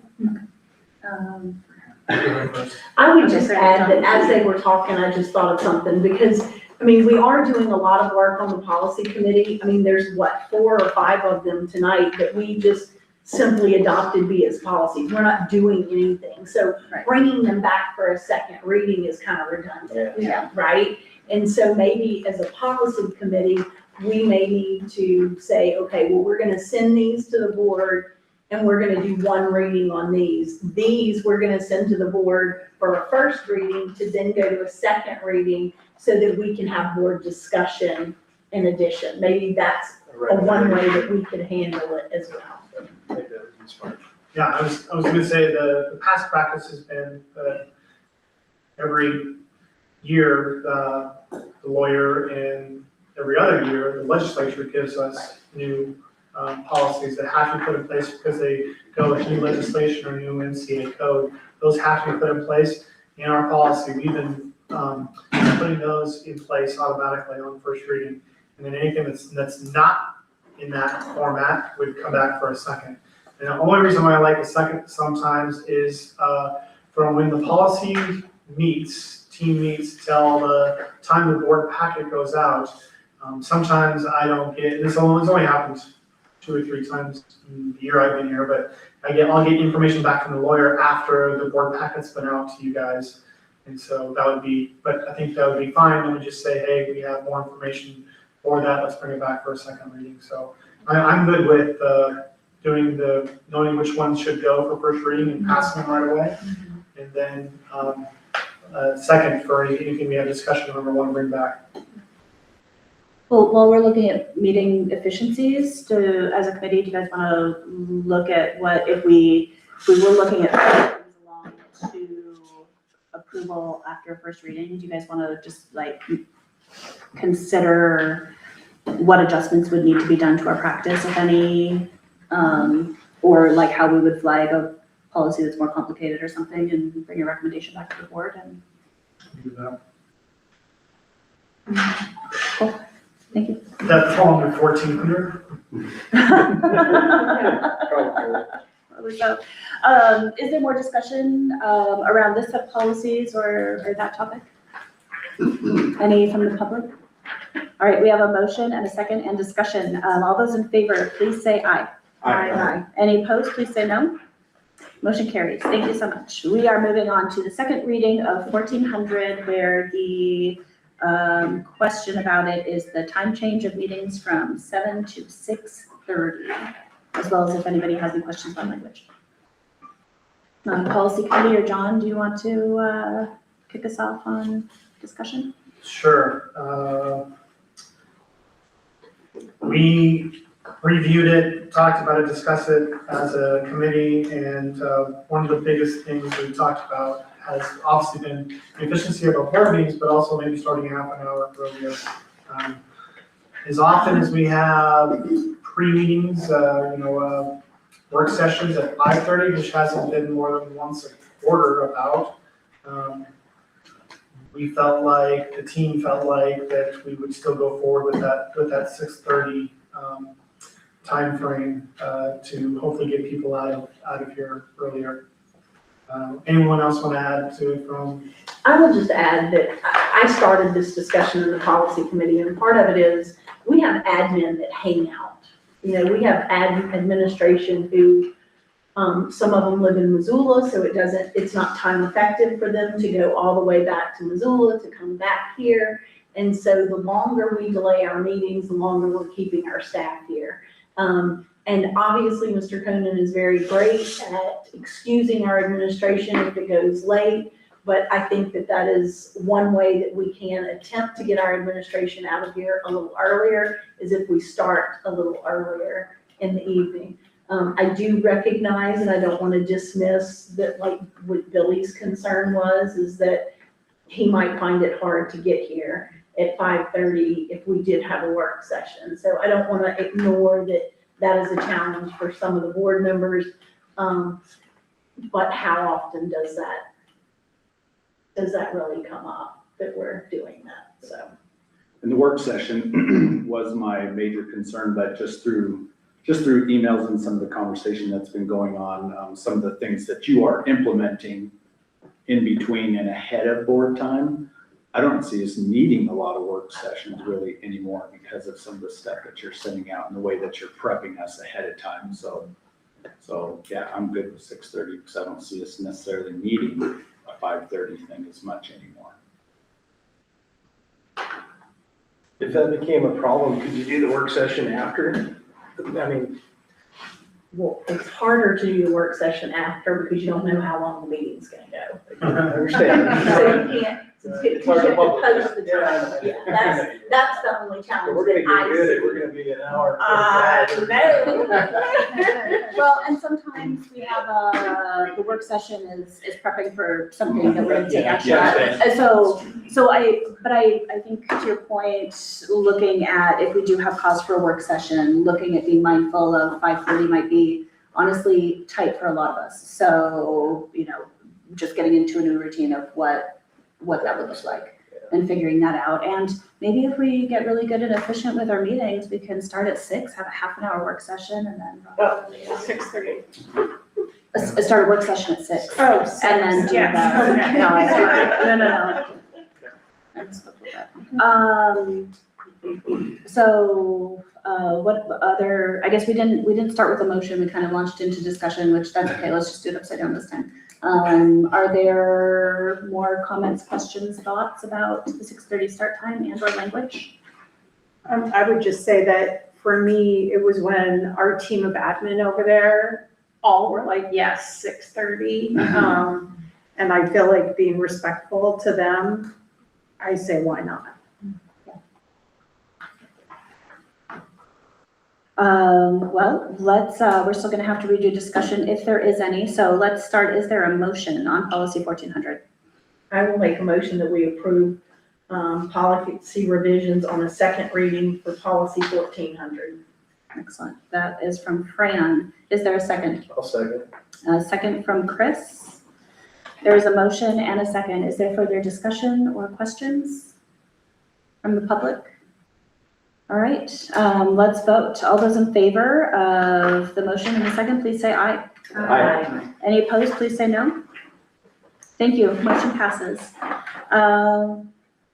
I would just add that as they were talking, I just thought of something, because, I mean, we are doing a lot of work on the policy committee. I mean, there's 4 or 5 of them tonight that we just simply adopted as policies. We're not doing anything. So Right. bringing them back for a second reading is kind of redundant. Yeah. Right? And so maybe as a policy committee, we may need to say, okay, well, we're gonna send these to the board and we're gonna do 1 reading on these. These we're gonna send to the board for a first reading to then go to a second reading so that we can have board discussion in addition. Maybe that's one way that we could handle it as well. I think that would be smart. Yeah, I was gonna say the past practice has been that every year, the lawyer, and every other year, the legislature gives us new policies that have to be put in place because they go with new legislation or new NCA code. Those have to be put in place in our policy. We've been putting those in place automatically on first reading. And then anything that's not in that format would come back for a second. And the only reason why I like a second sometimes is from when the policy team meets till the time the board packet goes out. Sometimes I don't get, this only happened 2 or 3 times in the year I've been here, but I'll get information back from the lawyer after the board packet's been out to you guys. And so but I think that would be fine, and we just say, hey, we have more information for that, let's bring it back for a second reading. So I'm good with knowing which ones should go for first reading and passing them right away. And then second for anything we have discussion on or want to bring back. Well, while we're looking at meeting efficiencies, as a committee, do you guys want to look at what, if we were looking at things along to approval after first reading, do you guys want to just like consider what adjustments would need to be done to our practice, if any, or like how we would flag policy that's more complicated or something and bring a recommendation back to the board and. Do that. Thank you. That fall under 1400? Probably so. Is there more discussion, around this set of policies or that topic? Any from the public? All right, we have a motion and a second and discussion. All those in favor, please say aye. Aye. Any opposed, please say no. Motion carries. Thank you so much. We are moving on to the second reading of 1400, where the question about it is the time change of meetings from 7 to 6:30, as well as if anybody has any questions on language. Policy committee or John, do you want to kick us off on discussion? Sure. We reviewed it, talked about it, discussed it as a committee, and one of the biggest things we talked about has obviously been the efficiency of our board meetings, but also maybe starting half an hour earlier. As often as we have pre-meetings, work sessions at 5:30, which hasn't been more than once a quarter about, the team felt like that we would still go forward with that 6:30 timeframe to hopefully get people out of here earlier. Anyone else want to add to it from? I will just add that I started this discussion in the policy committee, and part of it is we have admin that hang out. We have administration who, some of them live in Missoula, so it's not time effective for them to go all the way back to Missoula to come back here. And so the longer we delay our meetings, the longer we're keeping our staff here. And obviously, Mr. Conan is very great at excusing our administration if it goes late, but I think that is one way that we can attempt to get our administration out of here a little earlier, is if we start a little earlier in the evening. I do recognize, and I don't want to dismiss that, like what Billy's concern was, is that he might find it hard to get here at 5:30 if we did have a work session. So I don't want to ignore that is a challenge for some of the board members. But how often does that really come up that we're doing that? So. And the work session was my major concern, but just through emails and some of the conversation that's been going on, some of the things that you are implementing in between and ahead of board time, I don't see us needing a lot of work sessions really anymore because of some of the stuff that you're sending out and the way that you're prepping us ahead of time. So yeah, I'm good with 6:30 because I don't see us necessarily needing a 5:30 thing as much anymore. If that became a problem, could you do the work session after? I mean, Well, it's harder to do the work session after because you don't know how long the meeting's gonna go. I understand. So you can't, It's hard to publish. post the time. Yeah, that's the only But challenge we're gonna that I get good see. at, we're gonna be an hour. No. Well, and sometimes we have the work session is prepping for something that we're gonna take action on. And so I think to your point, looking at if we do have cause for a work session, looking at being mindful of 5:30 might be honestly tight for a lot of us. So, just getting into a new routine of what that would look like and figuring that out. And maybe if we get really good and efficient with our meetings, we can start at 6, have a half an hour work session and then. 6:30. Start a work session at 6. Oh, And then do yes, that. okay. No, no. I just looked at that. So, what other, I guess we didn't start with a motion, we kind of launched into discussion, which that's okay, let's just do it upside down this time. Are there more comments, questions, thoughts about the 6:30 start time and or language? I would just say that for me, it was when our team of admin over there all were like, yes, 6:30. And I feel like being respectful to them, I say, why not? Well, we're still gonna have to redo discussion if there is any, so let's start, is there a motion on policy 1400? I will make a motion that we approve, policy revisions on a second reading for policy 1400. Excellent, that is from Fran, is there a second? I'll second. A second from Chris. There is a motion and a second. Is there further discussion or questions from the public? All right, let's vote. All those in favor of the motion in the second, please say aye. Aye. Any opposed, please say no. Thank you, motion passes.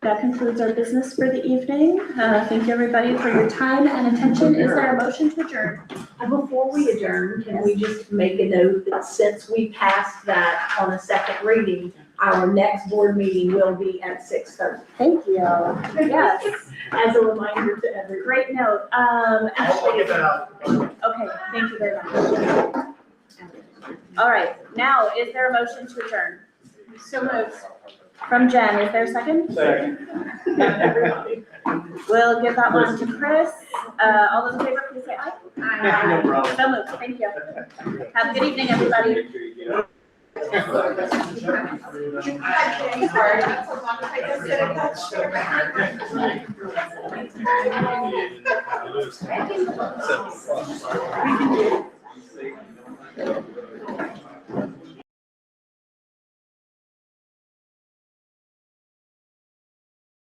That concludes our business for the evening. Thank you, everybody, for your time and attention. Is there a motion to adjourn? And before we adjourn, can we just make a note that since we passed that on a second reading, our next board meeting will be at 6:30. Thank you. Yes, As a reminder to everyone. great note. I'll Actually, get that out. okay, thank you very much. All right, now, is there a motion to adjourn? So moved. From Jen, is there a second? Second. We'll give that one to Chris. All those in favor, please say aye. No problem. So moved, thank you. Have a good evening, everybody. Make sure you get out. So,